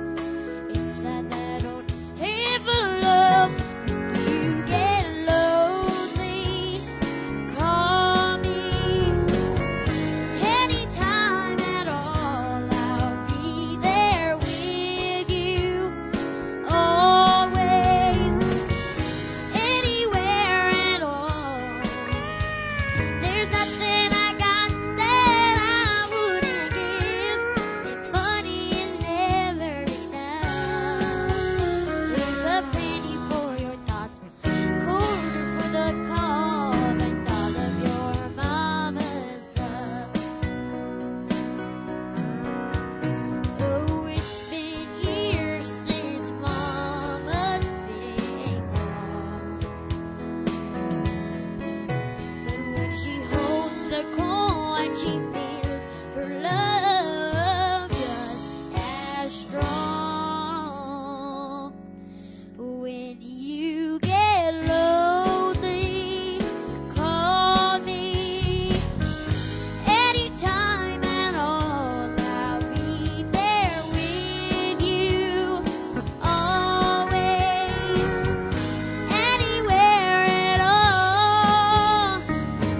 inside that old envelope. You get lonely, call me anytime at all. I'll be there with you, always, anywhere at all. There's nothing I got that I wouldn't give, and money is never enough. Here's a penny for your thoughts, quarter for the call, and all of your mama's love. Oh, it's been years since mama's been gone. But when she holds the coin, she feels her love just as strong. When you get lonely, call me anytime at all. I'll be there with you, always, anywhere at all.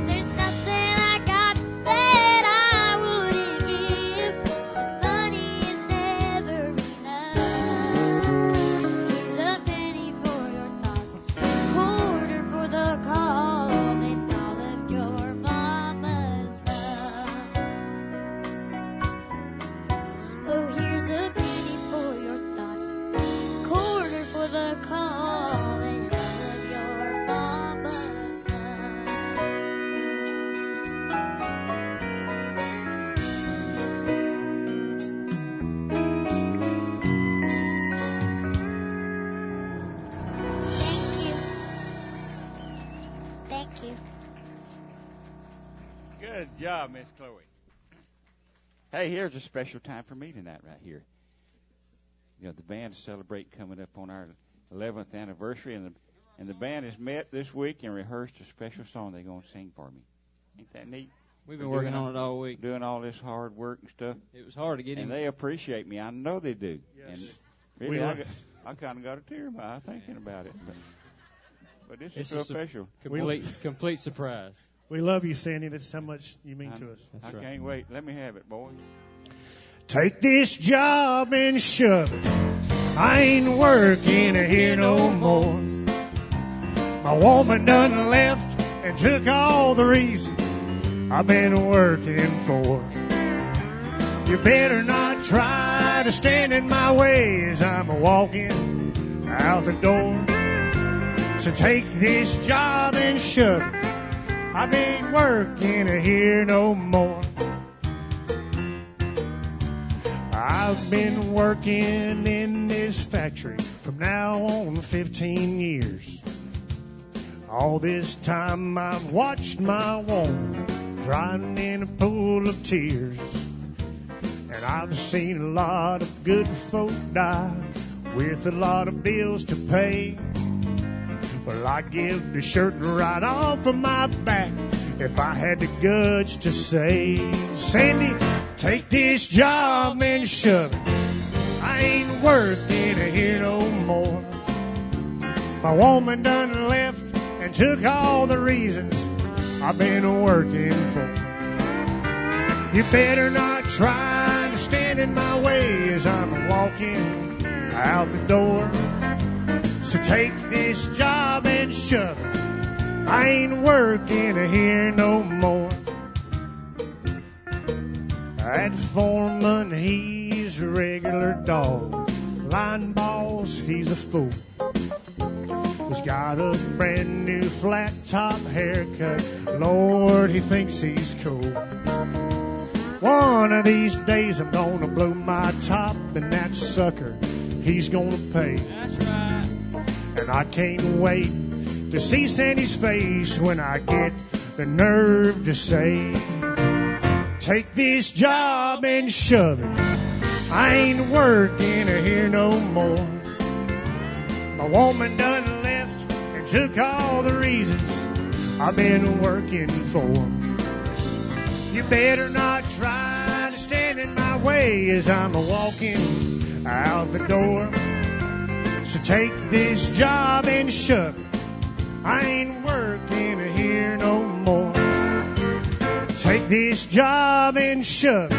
There's nothing I got that I wouldn't give, and money is never enough. Here's a penny for your thoughts, quarter for the call, and all of your mama's love. Oh, here's a penny for your thoughts, quarter for the call, and all of your mama's Thank you. Thank you. Good job, Miss Chloe. Hey, here's a special time for me tonight right here. You know, the band celebrate coming up on our 11th anniversary, and the band has met this week and rehearsed a special song they're going to sing for me. Ain't that neat? We've been working on it all week. Doing all this hard work and stuff. It was hard to get him. And they appreciate me. I know they do. Yes. And really, We I love- got, I kind of got a tear in my eye thinking about it. But this is It's so a special. complete surprise. We love you, Sandy. That's how much you mean to us. That's I right. can't wait. Let me have it, boy. Take this job and shove it. I ain't working here no more. My woman done left and took all the reasons I've been working for. You better not try to stand in my way as I'm walking out the door. So take this job and shove it. I ain't working here no more. I've been working in this factory from now on 15 years. All this time I've watched my woman drying in a pool of tears. And I've seen a lot of good folk die with a lot of bills to pay. Well, I'd give the shirt right off of my back if I had the guts to say, Sandy, take this job and shove it. I ain't working here no more. My woman done left and took all the reasons I've been working for. You better not try to stand in my way as I'm walking out the door. So take this job and shove it. I ain't working here no more. That foreman, he's a regular dog. Line boss, he's a fool. He's got a brand new flat top haircut. Lord, he thinks he's cool. One of these days I'm gonna blow my top, and that sucker, he's gonna pay. That's right. And I can't wait to see Sandy's face when I get the nerve to say, take this job and shove it. I ain't working here no more. My woman done left and took all the reasons I've been working for. You better not try to stand in my way as I'm walking out the door. So take this job and shove it. I ain't working here no more. Take this job and shove it.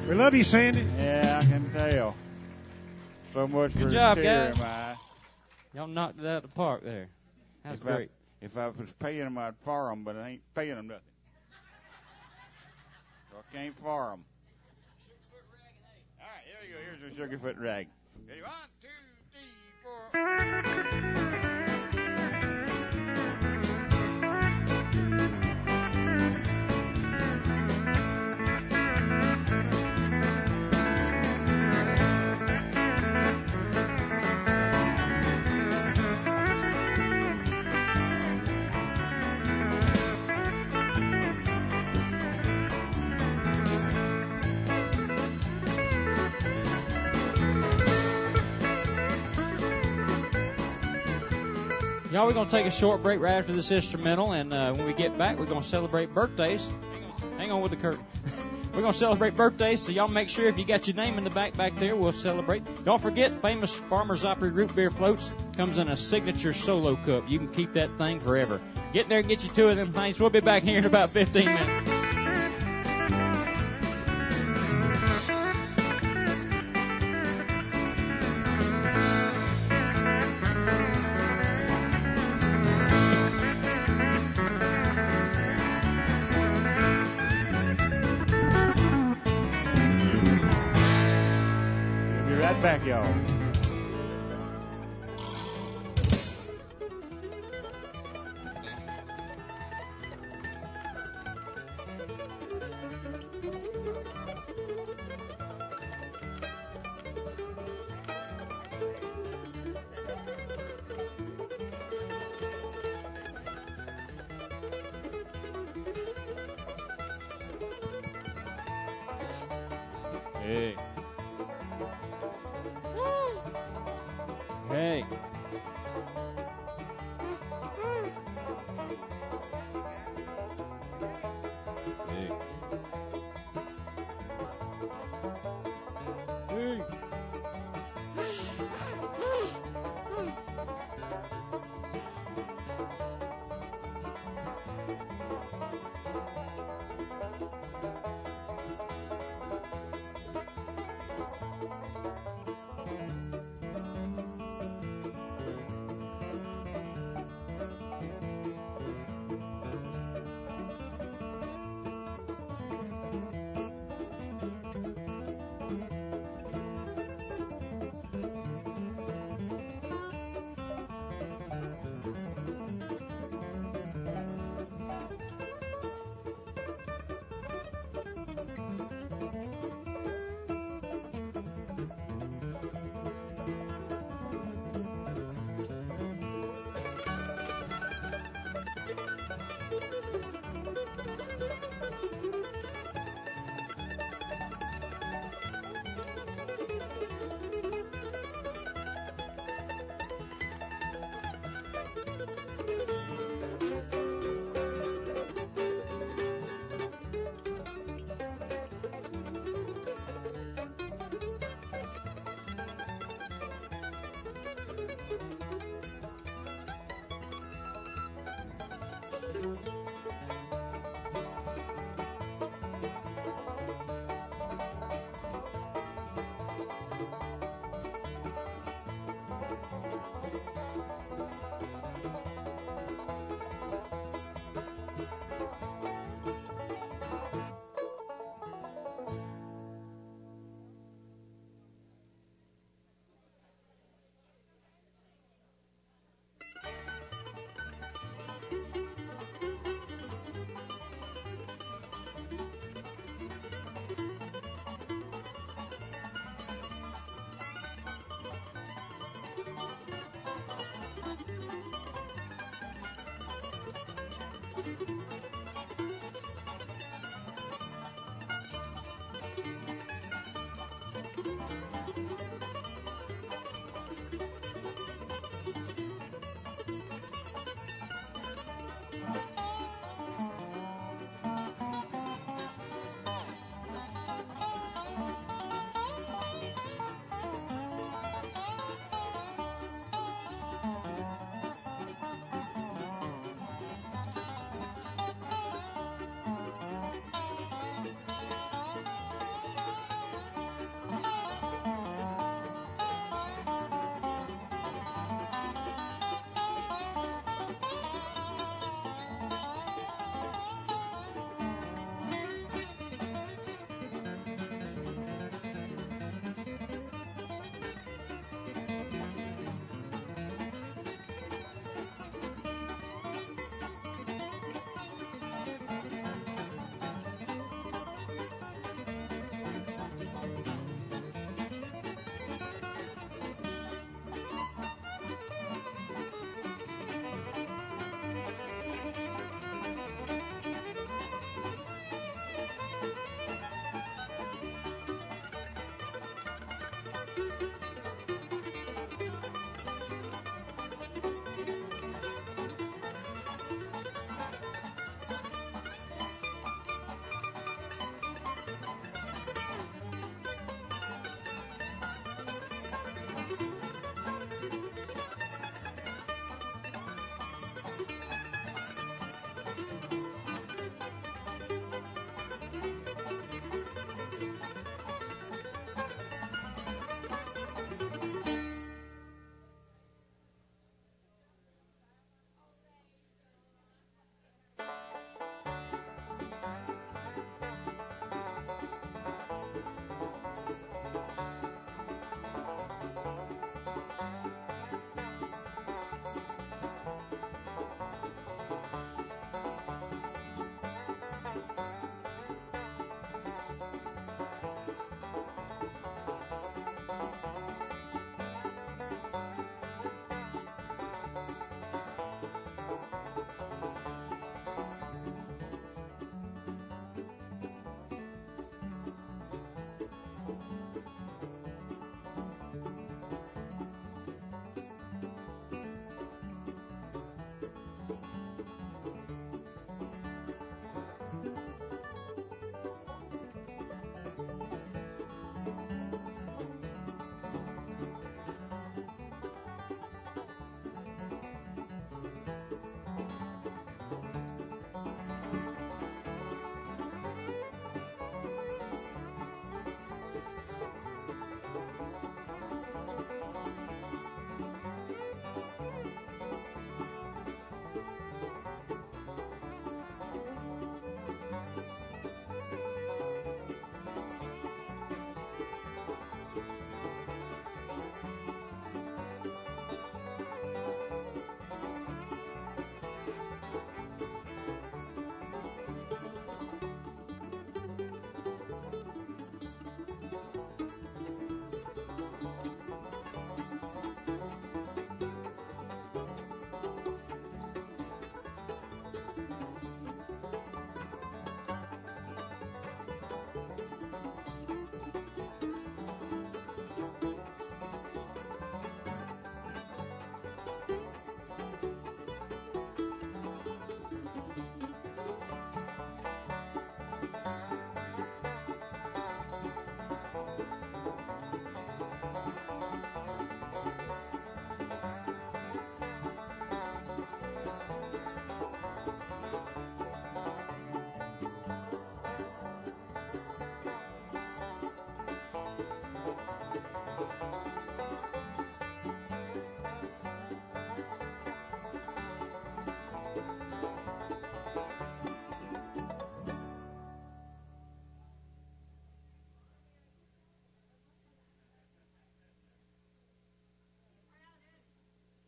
We love you, Sandy. Yeah, I can tell. So much Good for job, the tear guys. in my eye. Y'all knocked it out of the park there. That's great. If I was paying them, I'd fire them, but I ain't paying them nothing. So I can't fire them. All right, here we go. Here's a sugarfoot rag. Ready? 1, 2, 3, 4. Y'all, we're going to take a short break right after this instrumental, and when we get back, we're going to celebrate birthdays. Hang on with the curtain. We're going to celebrate birthdays, so y'all make sure if you got your name in the back there, we'll celebrate. Don't forget, famous Farmer's Opry root beer floats comes in a signature solo cup. You can keep that thing forever. Get in there and get you 2 of them things. We'll be back here in about 15 minutes. Back, y'all. Hey. Hey.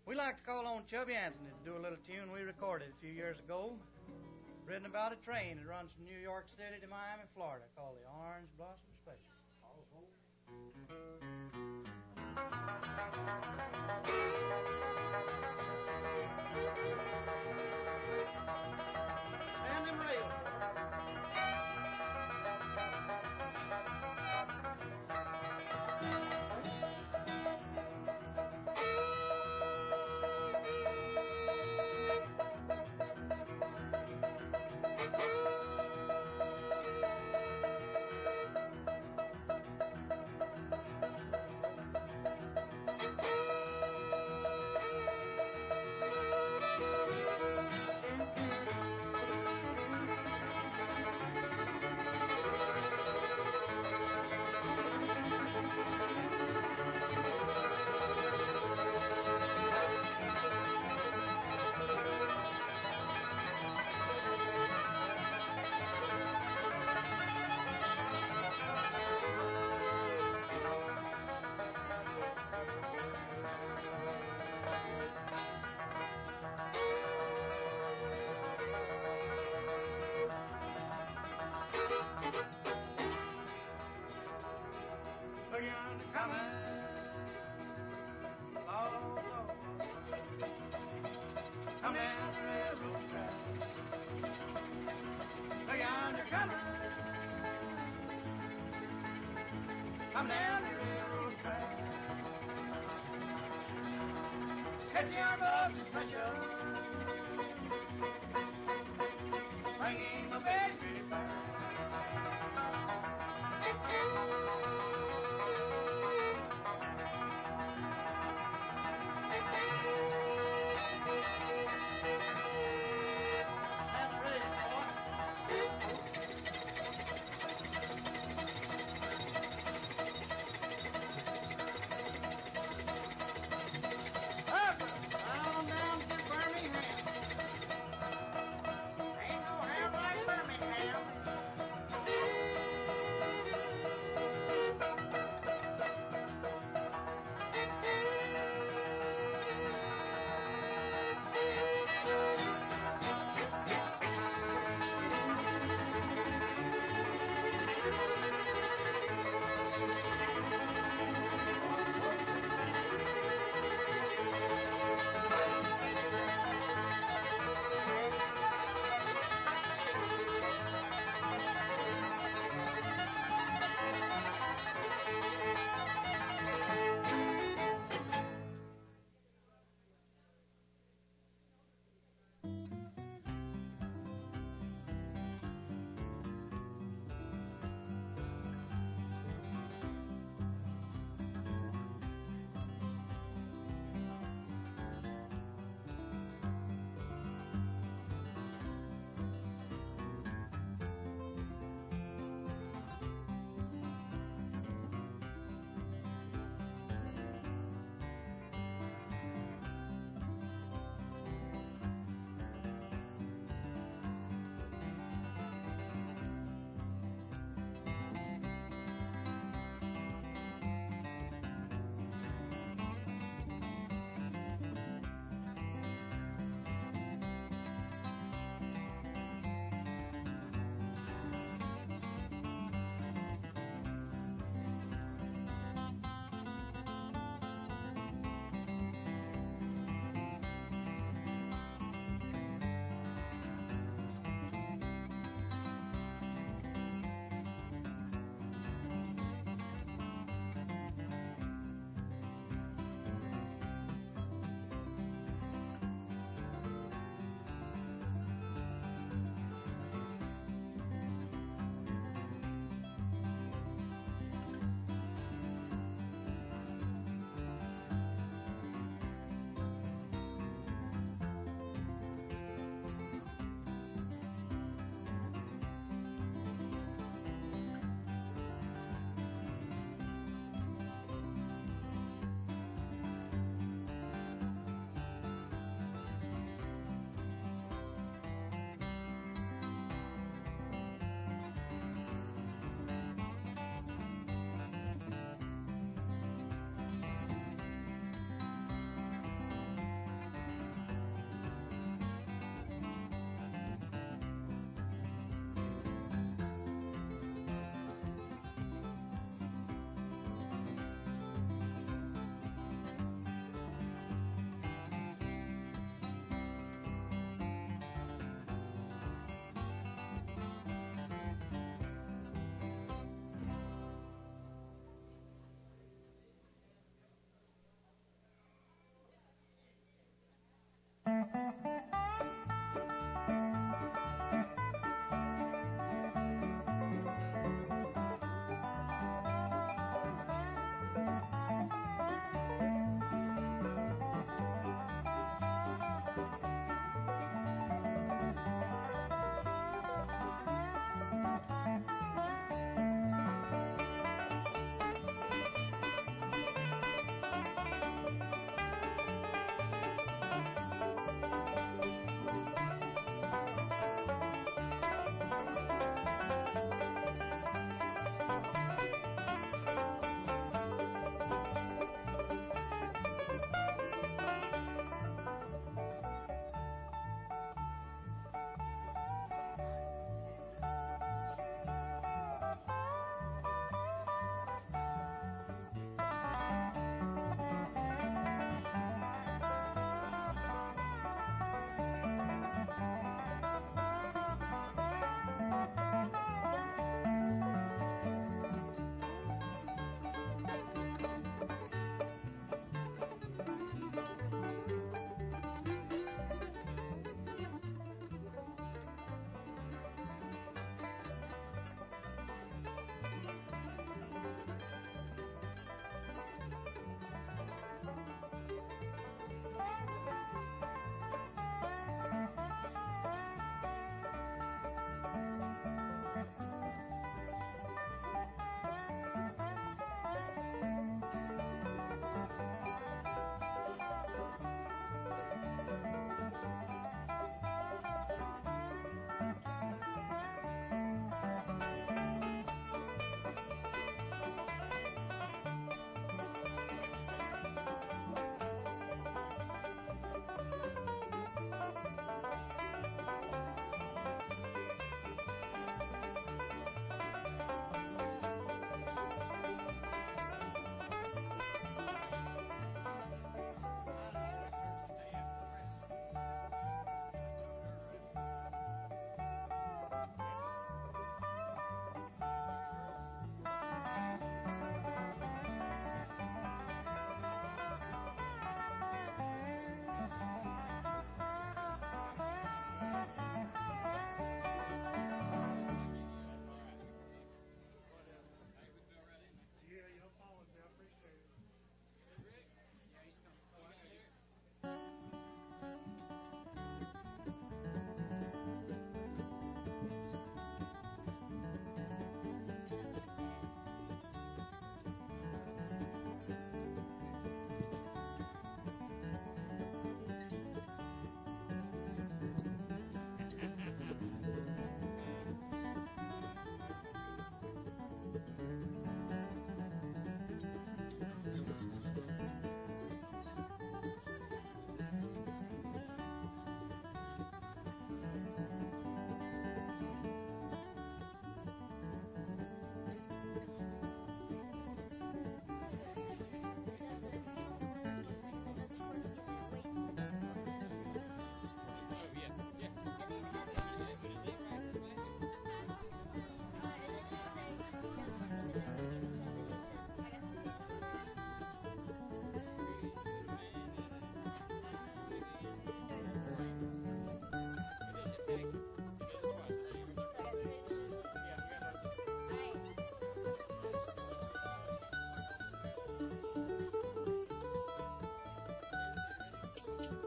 We like to call on Chubby Anthony to do a little tune we recorded a few years ago, written about a train that runs from New York City to Miami, Florida, called the Orange Blossom Special. coming. Come down the railroad track. Catch the arm of the pressure. Bringing the baby back.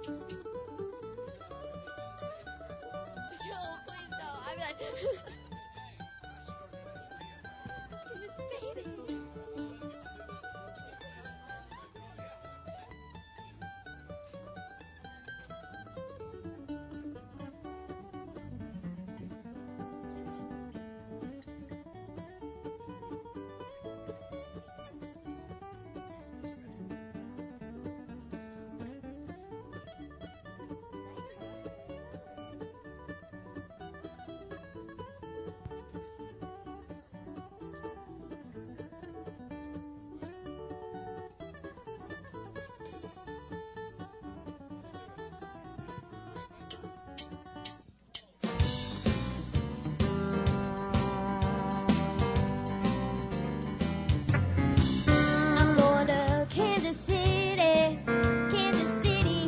Joe, please don't. I'd be like, his baby. I'm going to Kansas City,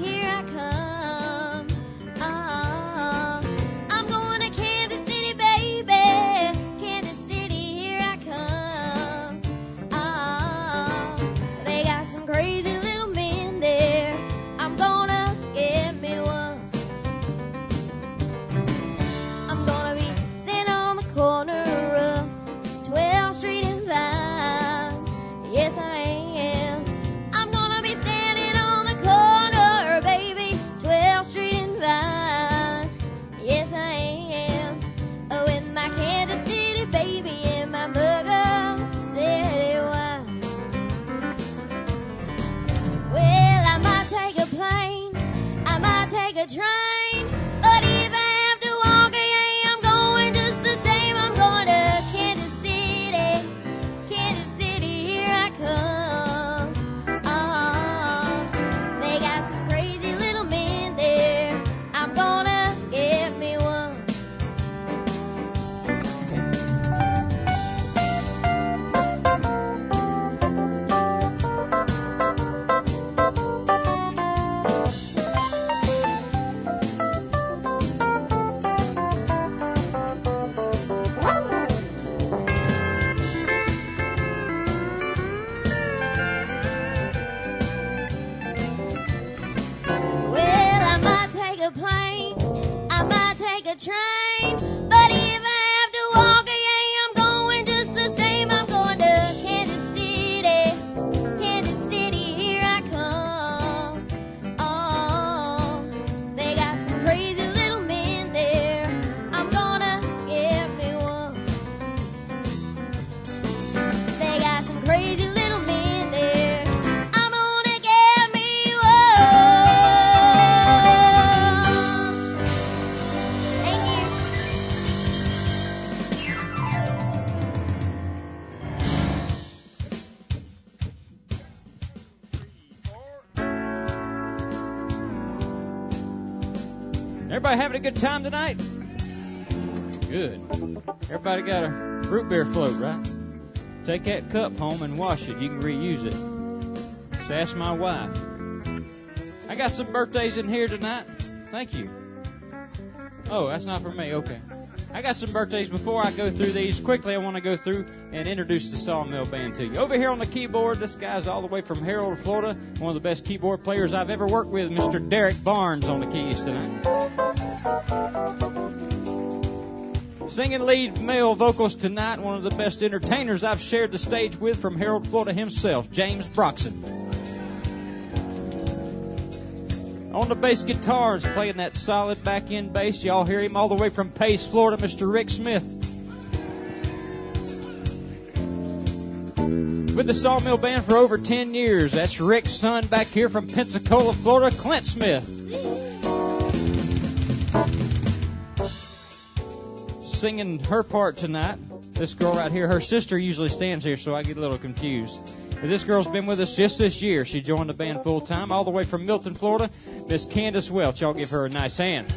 here I come. I'm going to Kansas City, baby, Kansas City, here I come. They got some crazy little men there. I'm gonna get me one. I'm gonna be standing on the corner of 12th Street and Vine. Yes, I am. I'm gonna be standing on the corner, baby, 12th Street and Vine. Yes, I am. Oh, with my Kansas City baby and my mug of city wine. Well, I might take a plane, I might take a train, but if I have to walk, yeah, I'm going just the same. I'm going to Kansas City, here I come. They got some crazy little men there. I'm gonna get me one. Well, I might take a plane, I might take a train, but if I have to walk, yeah, I'm going just the same. I'm going to Kansas City, here I come. They got some crazy little men there. I'm gonna get me one. They got some crazy little men there. I'm gonna get me one. Thank you. Everybody having a good time tonight? Good. Everybody got a root beer float, right? Take that cup home and wash it. You can reuse it. Just ask my wife. I got some birthdays in here tonight. Thank you. Oh, that's not for me. Okay. I got some birthdays. Before I go through these quickly, I want to go through and introduce the Sawmill Band to you. Over here on the keyboard, this guy's all the way from Harold, Florida. One of the best keyboard players I've ever worked with, Mr. Derek Barnes on the keys tonight. Singing lead male vocals tonight, one of the best entertainers I've shared the stage with from Harold, Florida himself, James Broxson. On the bass guitars, playing that solid back-end bass. Y'all hear him all the way from Pace, Florida, Mr. Rick Smith. With the Sawmill Band for over 10 years. That's Rick's son back here from Pensacola, Florida, Clint Smith. Singing her part tonight, this girl right here, her sister usually stands here, so I get a little confused. But this girl's been with us just this year. She joined the band full time, all the way from Milton, Florida, Miss Candace Welch. Y'all give her a nice hand.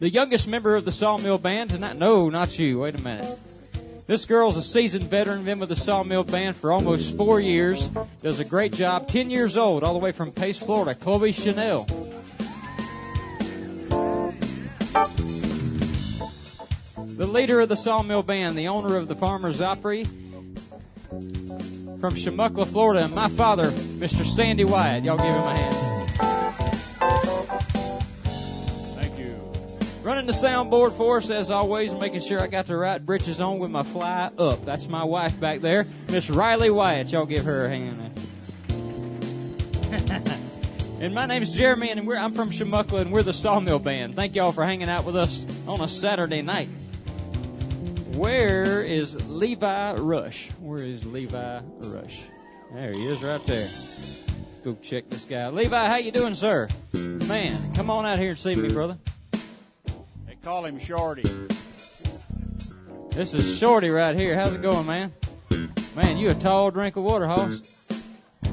The youngest member of the Sawmill Band tonight, no, not you, wait a minute. This girl's a seasoned veteran, been with the Sawmill Band for almost 4 years. Does a great job, 10 years old, all the way from Pace, Florida, Chloe Chanel. The leader of the Sawmill Band, the owner of the Farmer's Opry, from Chumuckla, Florida, and my father, Mr. Sandy Wyatt. Y'all give him a hand. Thank you. Running the soundboard for us, as always, making sure I got the right britches on with my fly up. That's my wife back there, Miss Riley Wyatt. Y'all give her a hand. And my name's Jeremy, and I'm from Shamuckla, and we're the Sawmill Band. Thank y'all for hanging out with us on a Saturday night. Where is Levi Rush? Where is Levi Rush? There he is right there. Go check this guy. Levi, how you doing, sir? Man, come on out here and see me, brother. They call him Shorty. This is Shorty right here. How's it going, man? Man, you a tall drink of water, Hoss.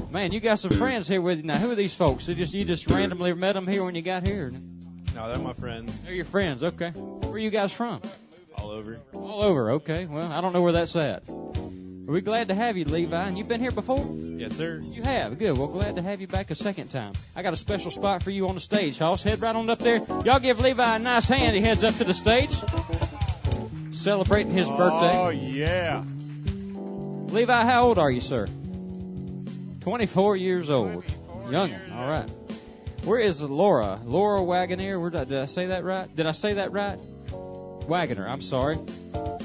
Man, you got some friends here with you now. Who are these folks? You just randomly met them here when you got here? No, they're my friends. They're your friends, okay. Where are you guys from? All over. All over, okay. Well, I don't know where that's at. We're glad to have you, Levi. And you've been here before? Yes, sir. You have. Good. Well, glad to have you back a second time. I got a special spot for you on the stage, Hoss. Head right on up there. Y'all give Levi a nice hand. He heads up to the stage. Celebrating his birthday. Oh, yeah. Levi, how old are you, sir? 24 years old. Youngin'. All right. Where is Laura? Laura Wagoner. Did I say that right? Did I say that right? Wagoner. I'm sorry.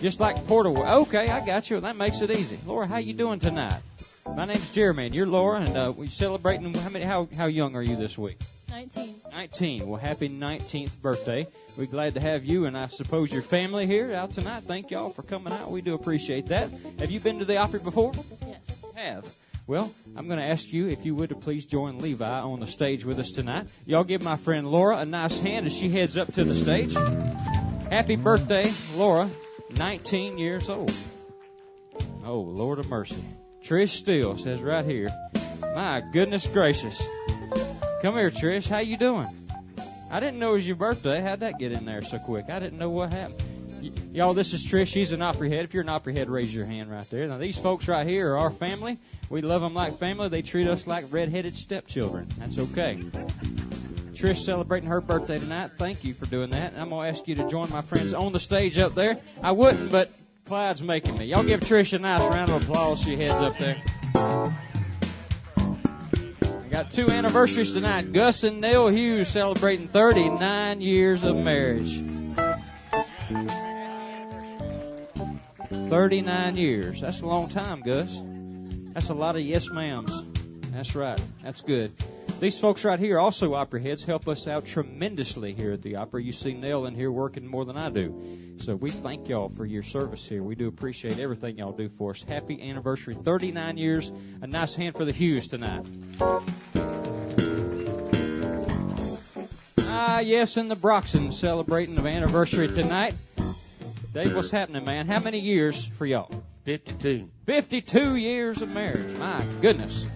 Just like Porter. Okay, I got you. That makes it easy. Laura, how you doing tonight? My name's Jeremy, and you're Laura, and we're celebrating. How young are you this week? 19. 19. Well, happy 19th birthday. We're glad to have you, and I suppose your family here out tonight. Thank y'all for coming out. We do appreciate that. Have you been to the Opry before? Yes. Have. Well, I'm going to ask you if you would to please join Levi on the stage with us tonight. Y'all give my friend Laura a nice hand as she heads up to the stage. Happy birthday, Laura, 19 years old. Oh, Lord of mercy. Trish Steele says right here, my goodness gracious. Come here, Trish. How you doing? I didn't know it was your birthday. How'd that get in there so quick? I didn't know what happened. Y'all, this is Trish. She's an Opry head. If you're an Opry head, raise your hand right there. Now, these folks right here are our family. We love them like family. They treat us like red-headed stepchildren. That's okay. Trish celebrating her birthday tonight. Thank you for doing that. I'm going to ask you to join my friends on the stage up there. I wouldn't, but Clyde's making me. Y'all give Trish a nice round of applause. She heads up there. I got 2 anniversaries tonight. Gus and Nell Hughes celebrating 39 years of marriage. 39 years. That's a long time, Gus. That's a lot of yes ma'ams. That's right. That's good. These folks right here, also Opry heads, help us out tremendously here at the Opry. You see Nell in here working more than I do. So we thank y'all for your service here. We do appreciate everything y'all do for us. Happy anniversary, 39 years. A nice hand for the Hughes tonight. Yes, and the Broxons celebrating an anniversary tonight. Dave, what's happening, man? How many years for y'all? 52. 52 years of marriage. My goodness.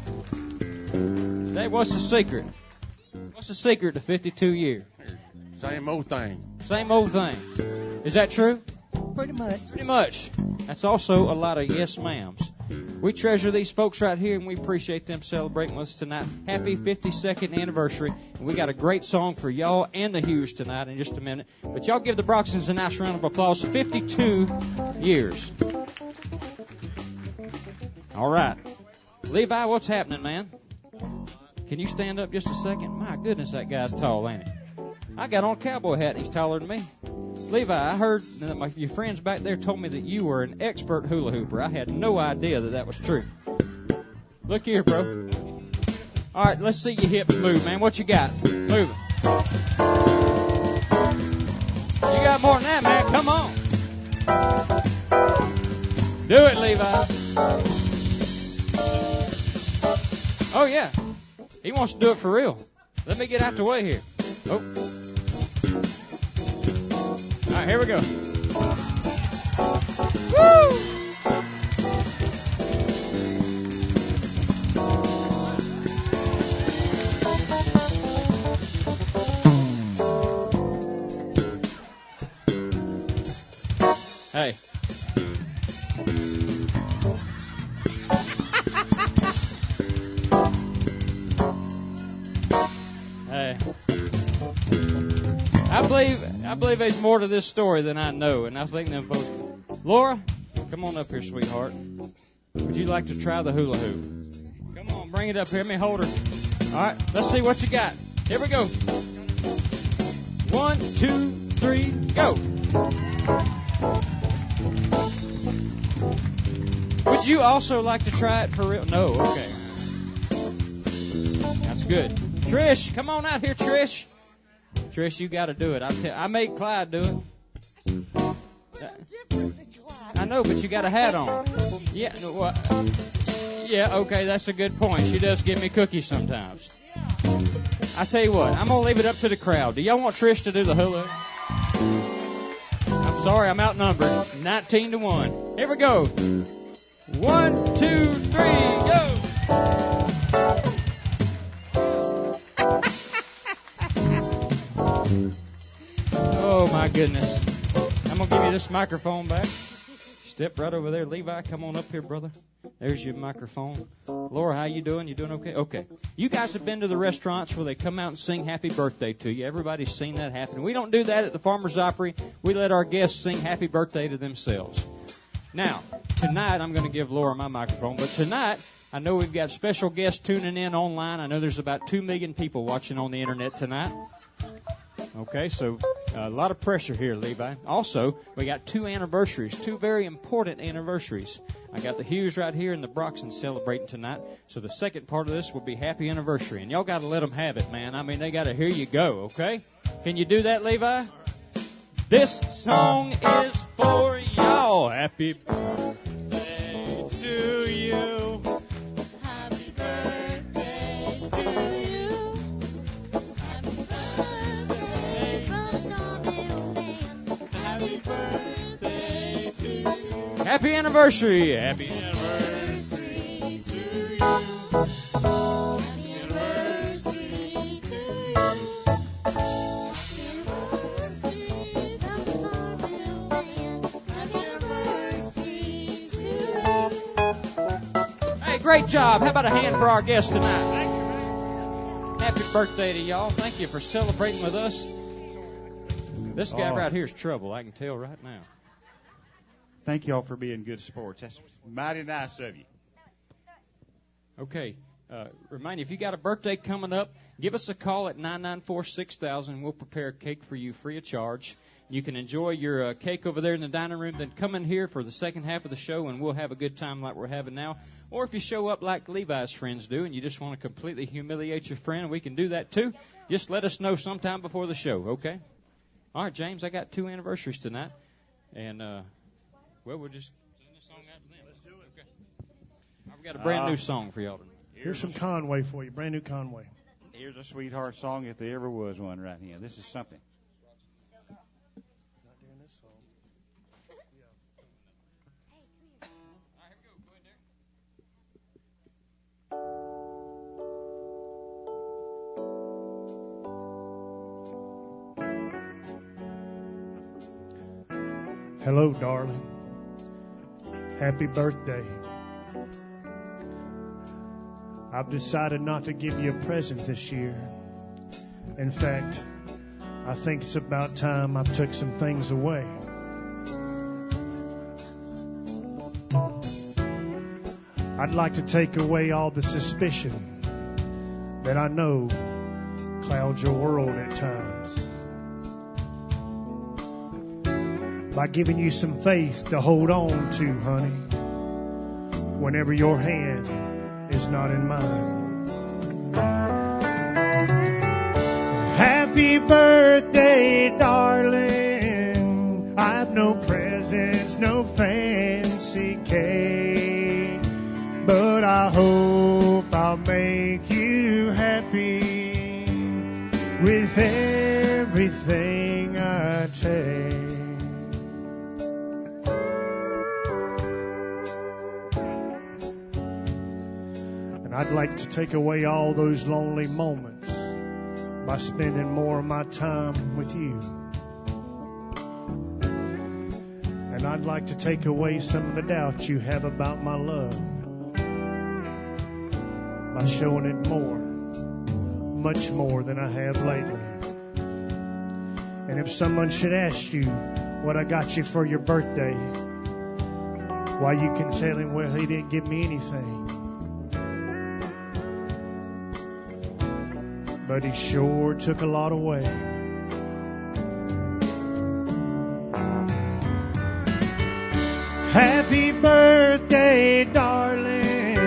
Dave, what's the secret? What's the secret to 52 years? Same old thing. Same old thing. Is that true? Pretty much. Pretty much. That's also a lot of yes ma'ams. We treasure these folks right here, and we appreciate them celebrating with us tonight. Happy 52nd anniversary. And we got a great song for y'all and the Hughes tonight in just a minute. But y'all give the Broxons a nice round of applause. 52 years. All right. Levi, what's happening, man? Can you stand up just a second? My goodness, that guy's tall, ain't he? I got on a cowboy hat, and he's taller than me. Levi, I heard that your friends back there told me that you were an expert hula hooper. I had no idea that was true. Look here, bro. All right, let's see your hips move, man. What you got? Move it. You got more than that, man. Come on. Do it, Levi. Oh, yeah. He wants to do it for real. Let me get out the way here. Oh. All right, here we go. Woo! Hey. Hey. I believe there's more to this story than I know, and I think them folks. Laura, come on up here, sweetheart. Would you like to try the hula hoop? Come on, bring it up here. Let me hold her. All right, let's see what you got. Here we go. 1, 2, 3, go. Would you also like to try it for real? No, okay. That's good. Trish, come on out here, Trish. Trish, you got to do it. I made Clyde do it. I know, but you got a hat on. Yeah, yeah, okay, that's a good point. She does give me cookies sometimes. I tell you what, I'm going to leave it up to the crowd. Do y'all want Trish to do the hula? I'm sorry, I'm outnumbered. 19-1. Here we go. 1, 2, 3, go. Oh, my goodness. I'm going to give you this microphone back. Step right over there. Levi, come on up here, brother. There's your microphone. Laura, how you doing? You doing okay? Okay. You guys have been to the restaurants where they come out and sing happy birthday to you. Everybody's seen that happen. We don't do that at the Farmers Opry. We let our guests sing happy birthday to themselves. Now, tonight I'm going to give Laura my microphone, but tonight I know we've got special guests tuning in online. I know there's about 2 million people watching on the internet tonight. Okay, so a lot of pressure here, Levi. Also, we got 2 anniversaries, 2 very important anniversaries. I got the Hughes right here and the Broxton celebrating tonight. So the second part of this will be happy anniversary. And y'all got to let them have it, man. I mean, they got to hear you go, okay? Can you do that, Levi? This song is for y'all. Happy birthday to you. Happy birthday to you. Happy birthday from Sawmill Band. Happy birthday to you. Happy anniversary. Happy anniversary. Anniversary to you. Happy anniversary to you. Happy anniversary from Sawmill Band. Happy anniversary to you. Hey, great job. How about a hand for our guest tonight? Happy birthday to y'all. Thank you for celebrating with us. This guy right here is trouble. I can tell right now. Thank y'all for being good sports. That's mighty nice of you. Okay. Remind you, if you got a birthday coming up, give us a call at 994-6000. We'll prepare a cake for you free of charge. You can enjoy your cake over there in the dining room, then come in here for the second half of the show, and we'll have a good time like we're having now. Or if you show up like Levi's friends do and you just want to completely humiliate your friend, we can do that too. Just let us know sometime before the show, okay? All right, James, I got 2 anniversaries tonight. And, well, we'll just sing this song out to them. Let's do it. Okay. I've got a brand new song for y'all tonight. Here's some Conway for you, brand new Conway. Here's a sweetheart song if there ever was one right here. This is something. Not doing this song. Hello, darling. Happy birthday. I've decided not to give you a present this year. In fact, I think it's about time I took some things away. I'd like to take away all the suspicion that I know clouds your world at times. By giving you some faith to hold on to, honey, whenever your hand is not in mine. Happy birthday, darling. I've no presents, no fancy cake, but I hope I'll make you happy with everything I take. I'd like to take away all those lonely moments by spending more of my time with you. And I'd like to take away some of the doubt you have about my love by showing it more, much more than I have lately. And if someone should ask you what I got you for your birthday, why, you can tell him, well, he didn't give me anything. but he sure took a lot away. Happy birthday, darling.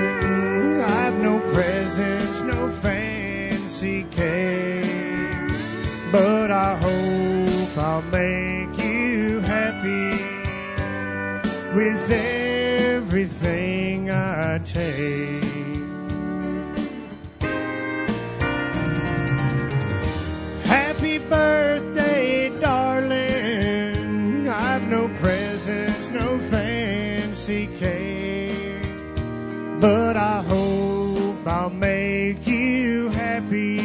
I've no presents, no fancy cake, but I hope I'll make you happy with everything I take. Happy birthday, darling. I've no presents, no fancy cake, but I hope I'll make you happy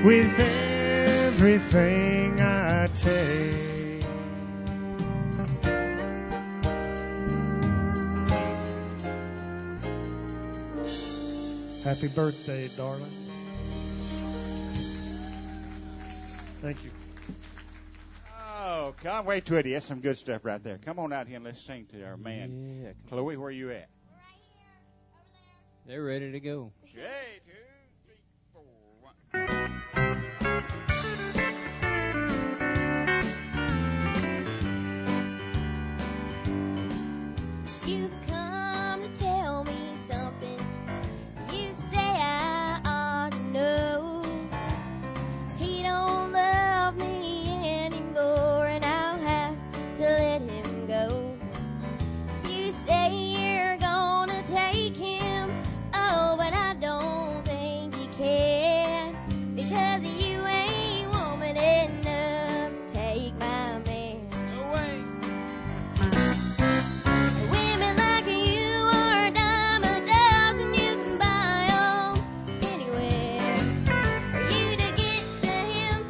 with everything I take. Happy birthday, darling. Thank you. Oh, can't wait to it. That's some good stuff right there. Come on out here and let's sing to our man. Yeah. Chloe, where you at? They're ready to go. 2, 3, 4, 1. You've come to tell me something you say I ought to know. He don't love me anymore and I'll have to let him go. You say you're gonna take him, oh, but I don't think you can, because you ain't woman enough to take my man. No way. Women like you are a dime a dozen, you can buy 'em anywhere. For you to get to him,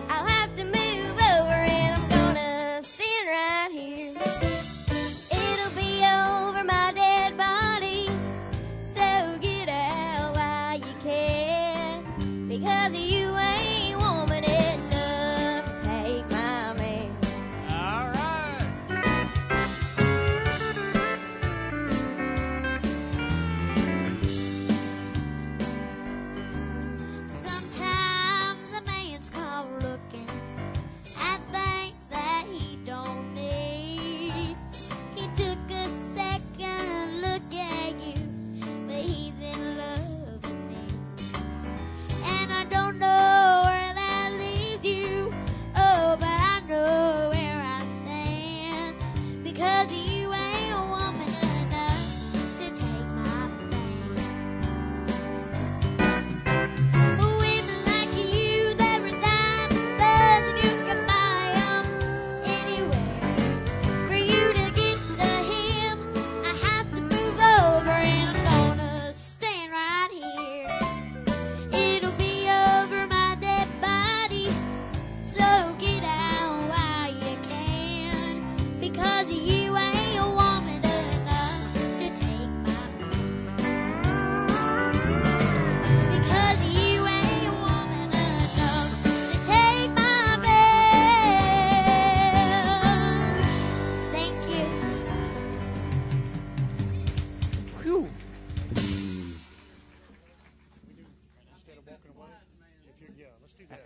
I'll have to move over and I'm gonna stand right here. It'll be over my dead body, so get out while you can, because you ain't woman enough to take my man. All right. Sometimes a man's caught looking at things that he don't need. He took a second look at you, but he's in love with me. And I don't know where that leaves you, oh, but I know where I stand, because you ain't a woman enough to take my man. Women like you, they're a dime a dozen, you can buy 'em anywhere. For you to get to him, I have to move over and I'm gonna stand right here. It'll be over my dead body, so get out while you can, because you ain't a woman enough to take my man. Because you ain't a woman enough to take my man. Thank you. Whew. Instead of walking away, if you're, yeah, let's do that.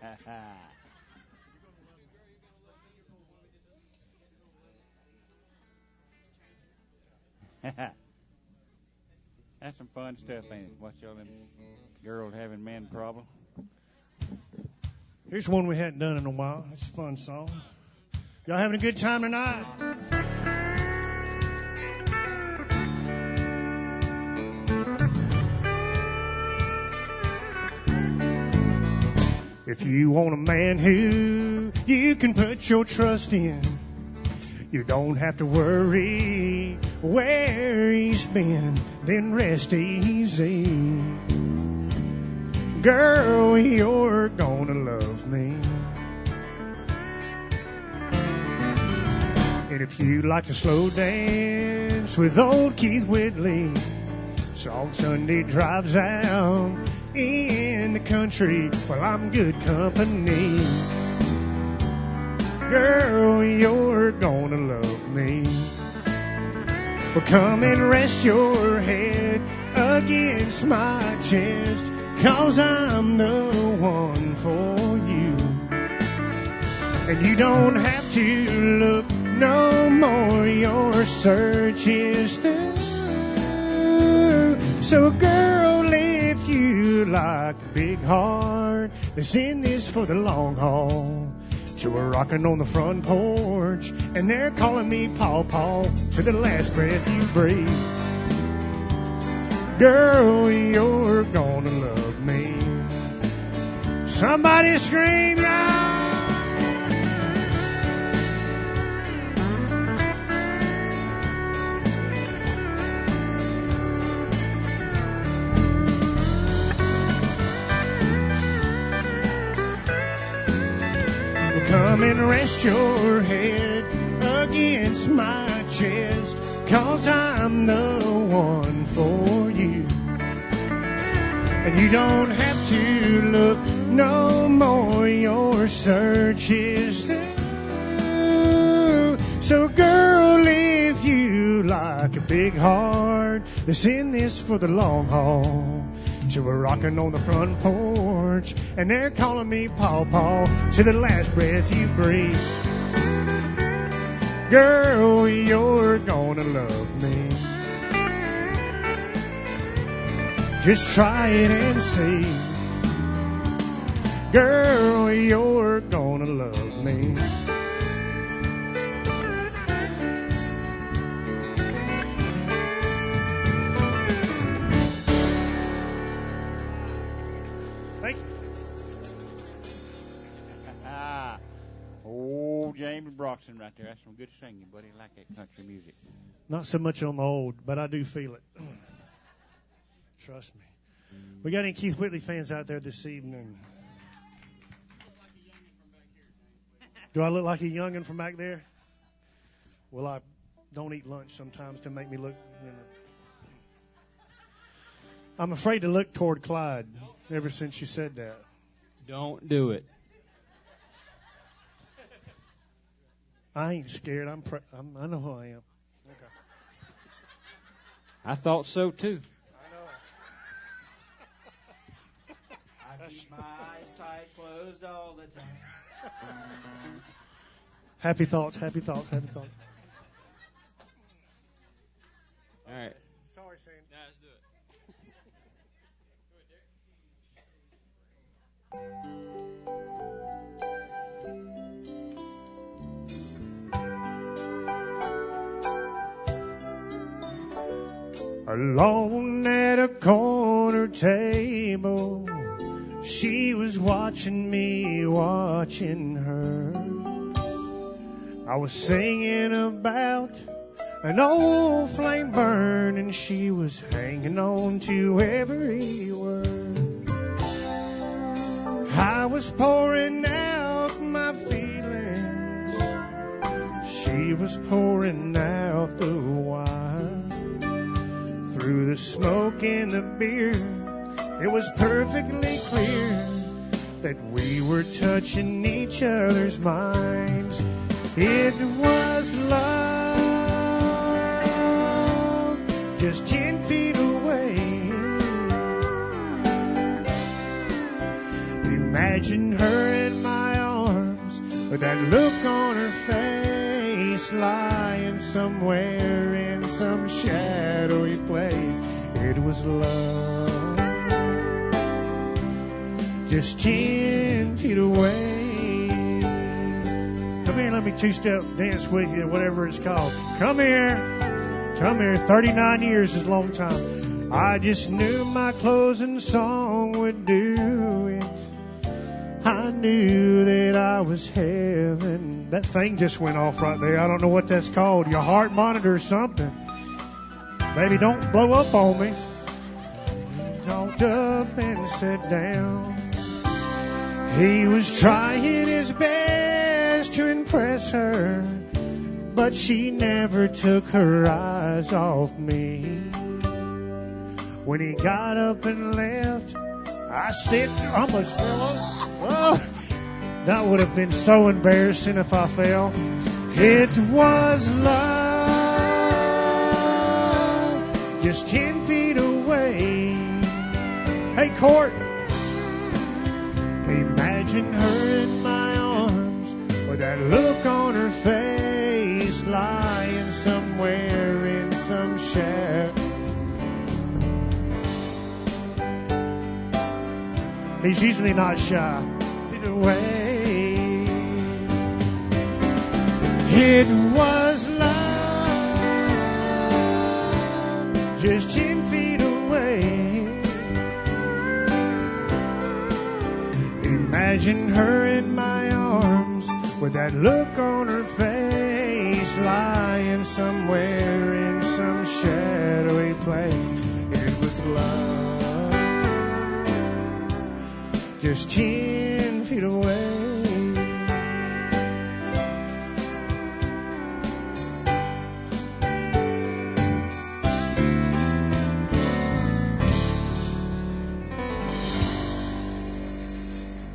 That's some fun stuff, ain't it? Watch all them girls having man problem. Here's one we hadn't done in a while. It's a fun song. Y'all having a good time tonight? If you want a man who you can put your trust in, you don't have to worry where he's been, then rest easy. Girl, you're gonna love me. And if you like to slow dance with old Keith Whitley, Song Sunday drives out in the country, well, I'm good company. Girl, you're gonna love me. Well, come and rest your head against my chest. 'cause I'm the one for you. And you don't have to look no more, your search is through. So girl, if you like a big heart that's in this for the long haul, to a rockin' on the front porch, and they're calling me Paw Paw to the last breath you breathe. Girl, you're gonna love me. Somebody scream now. Come and rest your head against my chest, 'cause I'm the one for you. And you don't have to look no more, your search is through. So girl, if you like a big heart that's in this for the long haul, to a rockin' on the front porch, and they're calling me Paw Paw to the last breath you breathe. Girl, you're gonna love me. Just try it and see. Girl, you're gonna love me. Old James Broxton right there. That's some good singing, buddy. I like that country music. Not so much on the old, but I do feel it. Trust me. We got any Keith Whitley fans out there this evening? Do I look like a youngin' from back there? Well, I don't eat lunch sometimes to make me look, you know. I'm afraid to look toward Clyde ever since you said that. Don't do it. I ain't scared. I know who I am. Okay. I thought so, too. I keep my eyes tight closed all the time. Happy thoughts, happy thoughts, happy thoughts. All right. Sorry, Sam. Now let's do it. Alone at a corner table, she was watching me, watching her. I was singing about an old flame burn, and she was hanging on to every word. I was pouring out my feelings, she was pouring out the wine. Through the smoke and the beer, it was perfectly clear that we were touching each other's minds. It was love, just 10 feet away. Imagine her in my arms with that look on her face, lying somewhere in some shadowy place. It was love, just 10 feet away. Come here, let me two-step dance with you, whatever it's called. Come here, 39 years is a long time. I just knew my closing song would do it. I knew that I was heaven. That thing just went off right there. I don't know what that's called. Your heart monitor or something. Baby, don't blow up on me. Talked up and sat down. He was trying his best to impress her, but she never took her eyes off me. When he got up and left, I said, almost fell off. Oh, that would have been so embarrassing if I fell. It was love, just 10 feet away. Hey, Court. Imagine her in my arms with that look on her face, lying somewhere in some shack. He's usually not shy. Feet away. It was love, just 10 feet away. Imagine her in my arms with that look on her face, lying somewhere in some shadowy place. It was love, just 10 feet away.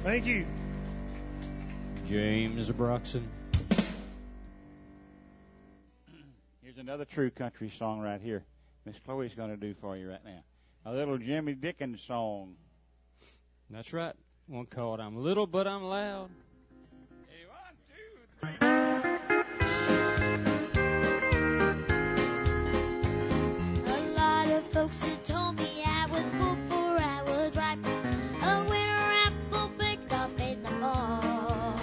Thank you. James Broxton. Here's another true country song right here. Miss Chloe's going to do for you right now. A little Jimmy Dickens song. That's right. One called I'm Little But I'm Loud. Hey, 1, 2, 3. A lot of folks had told me I was poor before I was ripe. A winter apple baked off in the fall.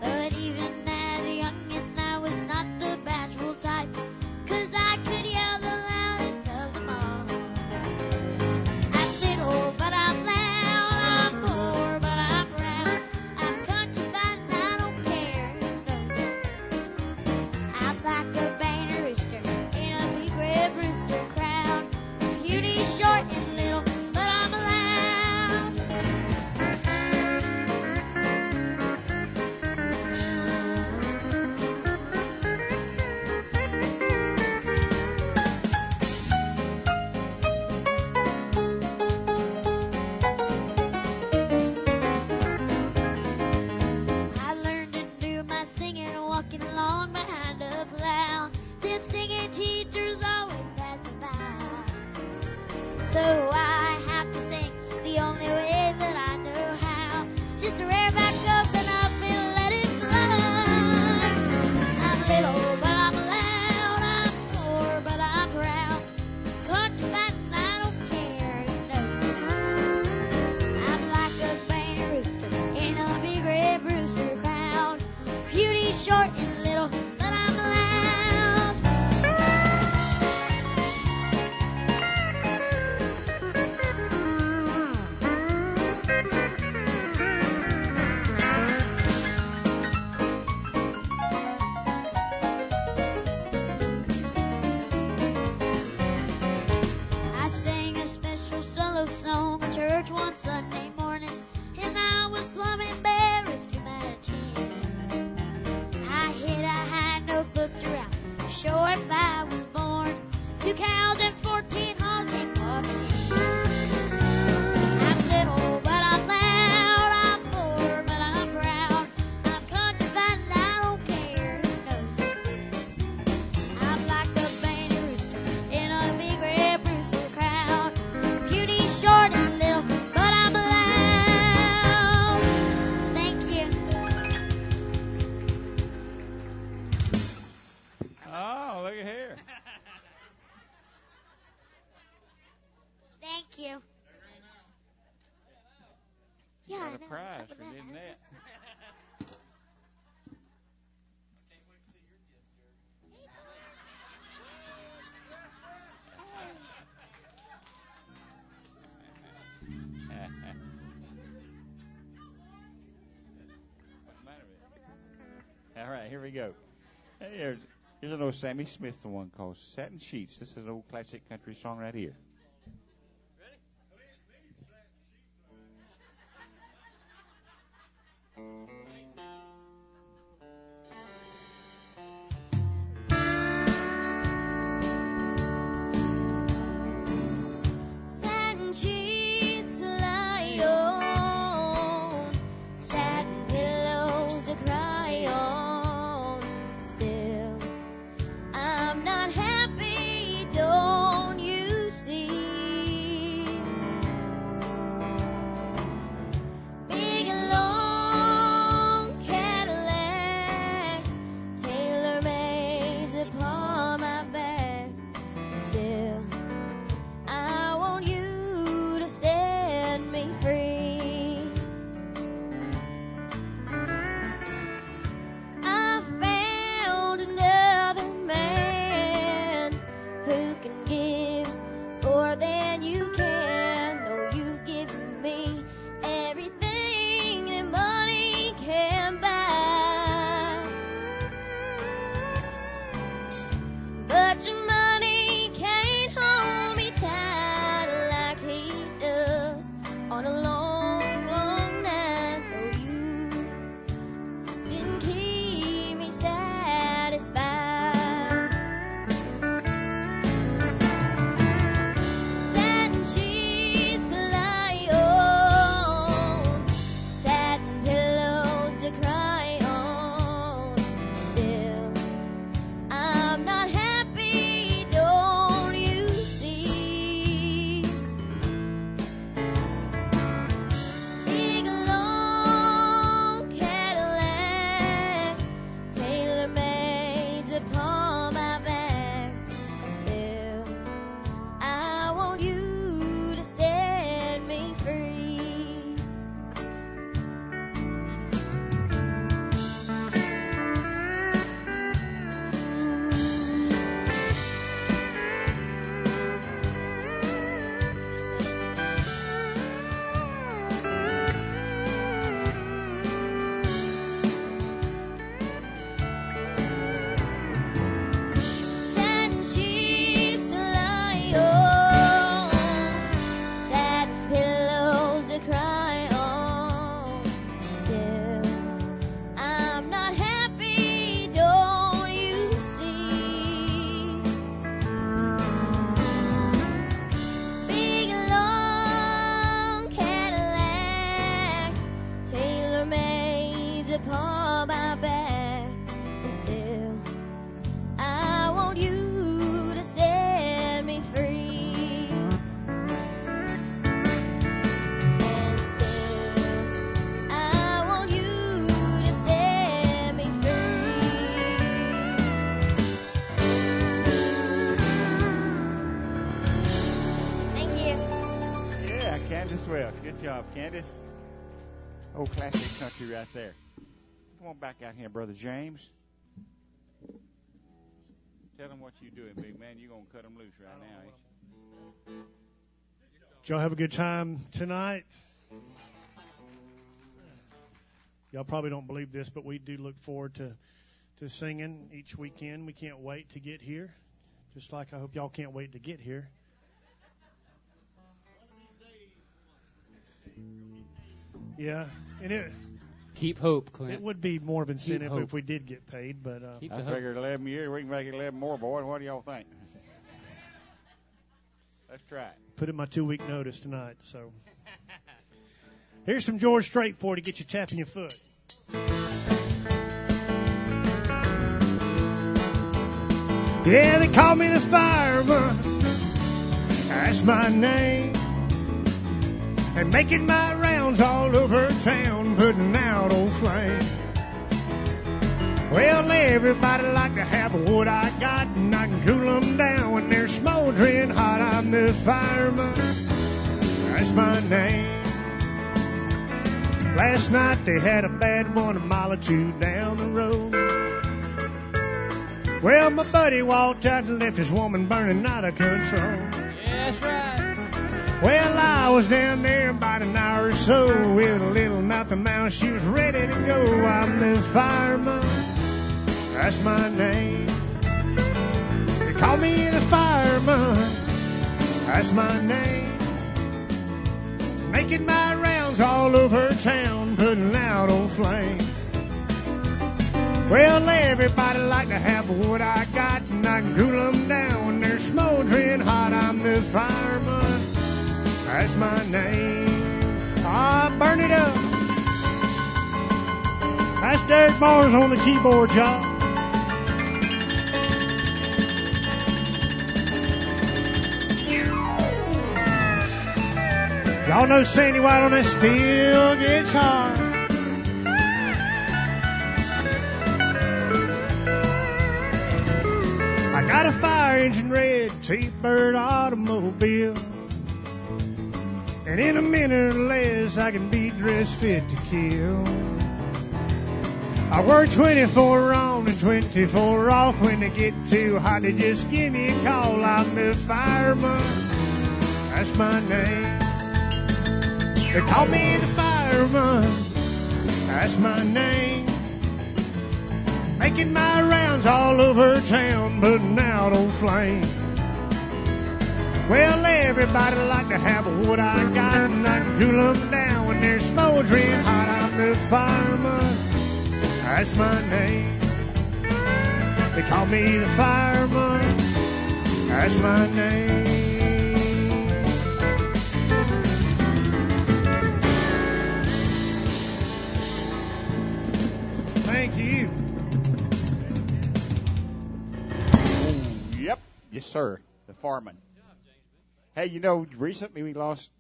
But even as a youngin', I was not the bashful type, 'cause I could yell the loudest of them all. I'm little, but I'm loud. I'm poor, but I'm proud. I'm countrified and I don't care who knows it. I'm like a banner rooster in a big red rooster crowd. Beauty short and little, but I'm loud. I learned to do my singing walking along behind a plow. Them singing teachers always passed me by. So I have to sing the only way that I know how. Just to rear back up and up and let it fly. I'm little, but I'm loud. I'm poor, but I'm proud. Countrified and I don't care who knows it. I'm like a banner rooster in a big red rooster crowd. Beauty short and little, but I'm loud. I sang a special solo song at church one Sunday morning, and I was plumb embarrassed about a 10. I hit a high note, looked around, sure if I was born. 2 cows and 14 hogs came walking in. I'm little, but I'm loud. I'm poor, but I'm proud. I'm countrified and I don't care who knows it. I'm like a banner rooster in a big red rooster crowd. Beauty short and little, but I'm loud. Thank you. Oh, look at here. Thank you. Yeah, I Got a know. prize Look at for doing that. What's the matter with it? All right, here we go. Hey, here's an old Sammy Smith one called Satin Sheets. This is an old classic country song right here. Satin sheets to lie on, satin pillows to cry on. Still, I'm not happy, don't you see? Candace Welch. Good job, Candace. Old classic country right there. Come on back out here, Brother James. Tell them what you're doing, big man. You're going to cut them loose right now, ain't you? Did y'all have a good time tonight? Y'all probably don't believe this, but we do look forward to singing each weekend. We can't wait to get here, just like I hope y'all can't wait to get here. Yeah, and Keep hope, Clint. it would be more of an incentive if we did get paid, but Keep I the hope. figured 11 years. We can make it 11 more, boys. What do y'all think? Let's try it. put in my 2-week notice tonight. So here's some George Strait for you to get you tapping your foot. Yeah, they call me the fireman. That's my name. And making my rounds all over town, putting out old flames. Well, everybody like to have what I got, and I can cool them down when they're smoldering hot. I'm the fireman. That's my name. Last night they had a bad one a mile or two down the road. Well, my buddy walked out and left his woman burning out of control. Yeah, that's right. Well, I was down there about an hour or so with a little nothing mouse. She was ready to go. I'm the fireman. That's my name. They call me the fireman. That's my name. Making my rounds all over town, putting out old flames. Well, everybody like to have what I got, and I can cool them down when they're smoldering hot. I'm the fireman. That's my name. I burn it up. That's Derek Mars on the keyboard, y'all. Y'all know Sandy White on that steel guitar. I got a fire engine red T-Bird automobile. And in a minute or less, I can be dressed fit to kill. I work 24 on and 24 off. When they get too hot, they just give me a call. I'm the fireman. That's my name. They call me the fireman. That's my name. Making my rounds all over town, putting out old flames. Well, everybody like to have what I got, and I can cool them down when they're smoldering hot. I'm the fireman. That's my name. They call me the fireman. That's my name. Thank you. Yep. Yes, sir. The fireman. Hey, you know, recently we lost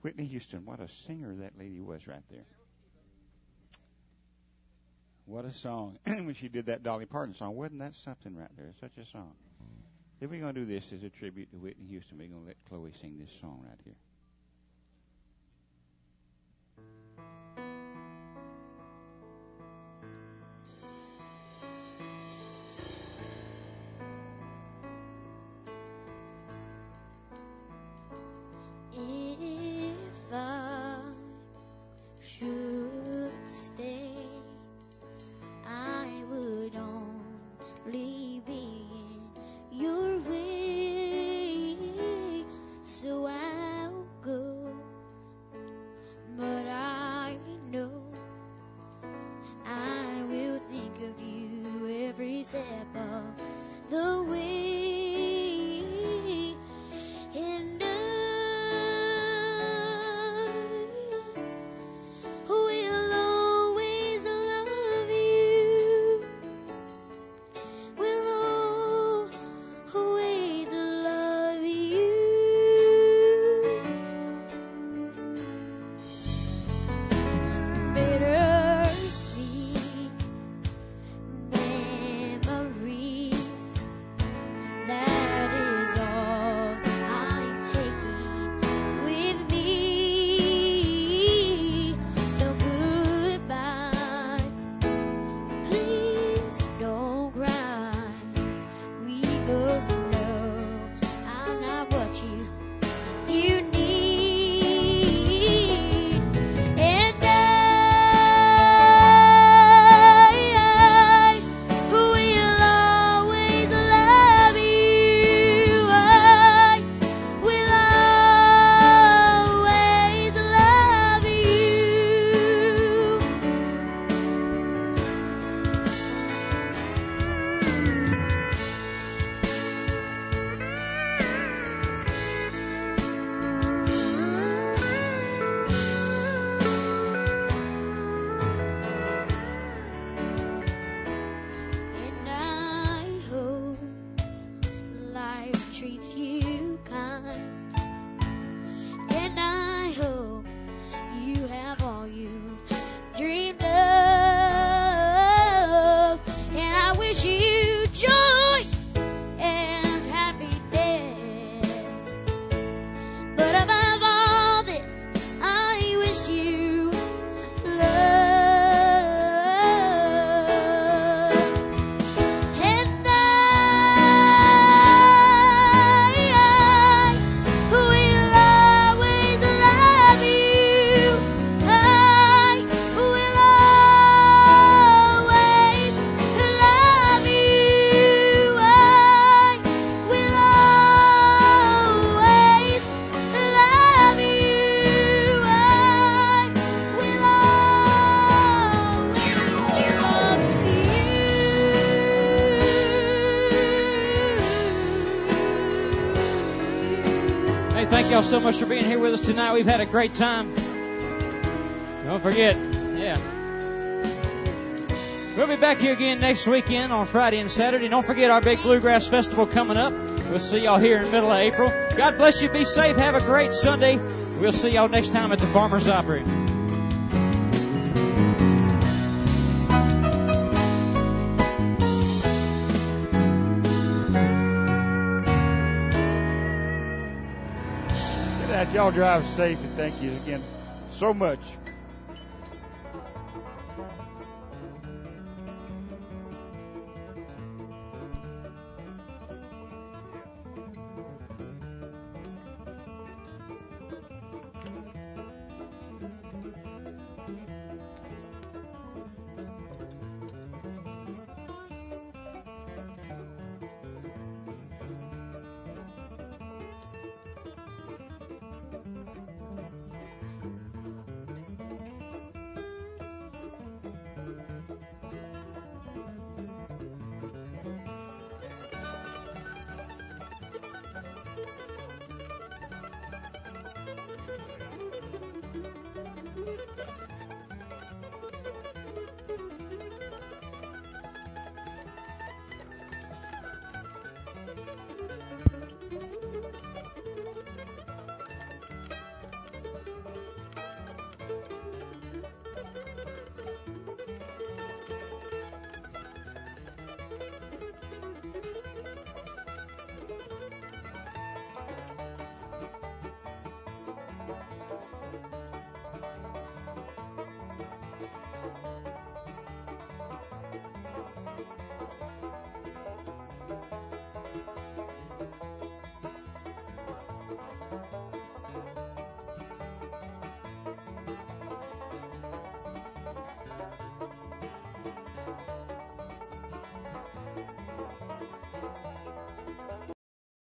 Whitney Houston. What a singer that lady was right there. What a song. When she did that Dolly Parton song, wasn't that something right there? Such a song. If we're going to do this as a tribute to Whitney Houston, we're going to let Chloe sing this song right here. If I should stay, I would only be in your way. So I'll so much for being here with us tonight. We've had a great time. Don't forget, we'll be back here again next weekend on Friday and Saturday. Don't forget our big Bluegrass Festival coming up. We'll see y'all here in the middle of April. God bless you. Be safe. Have a great Sunday. We'll see y'all next time at the Farmers Opry. Y'all drive safe, and thank you again so much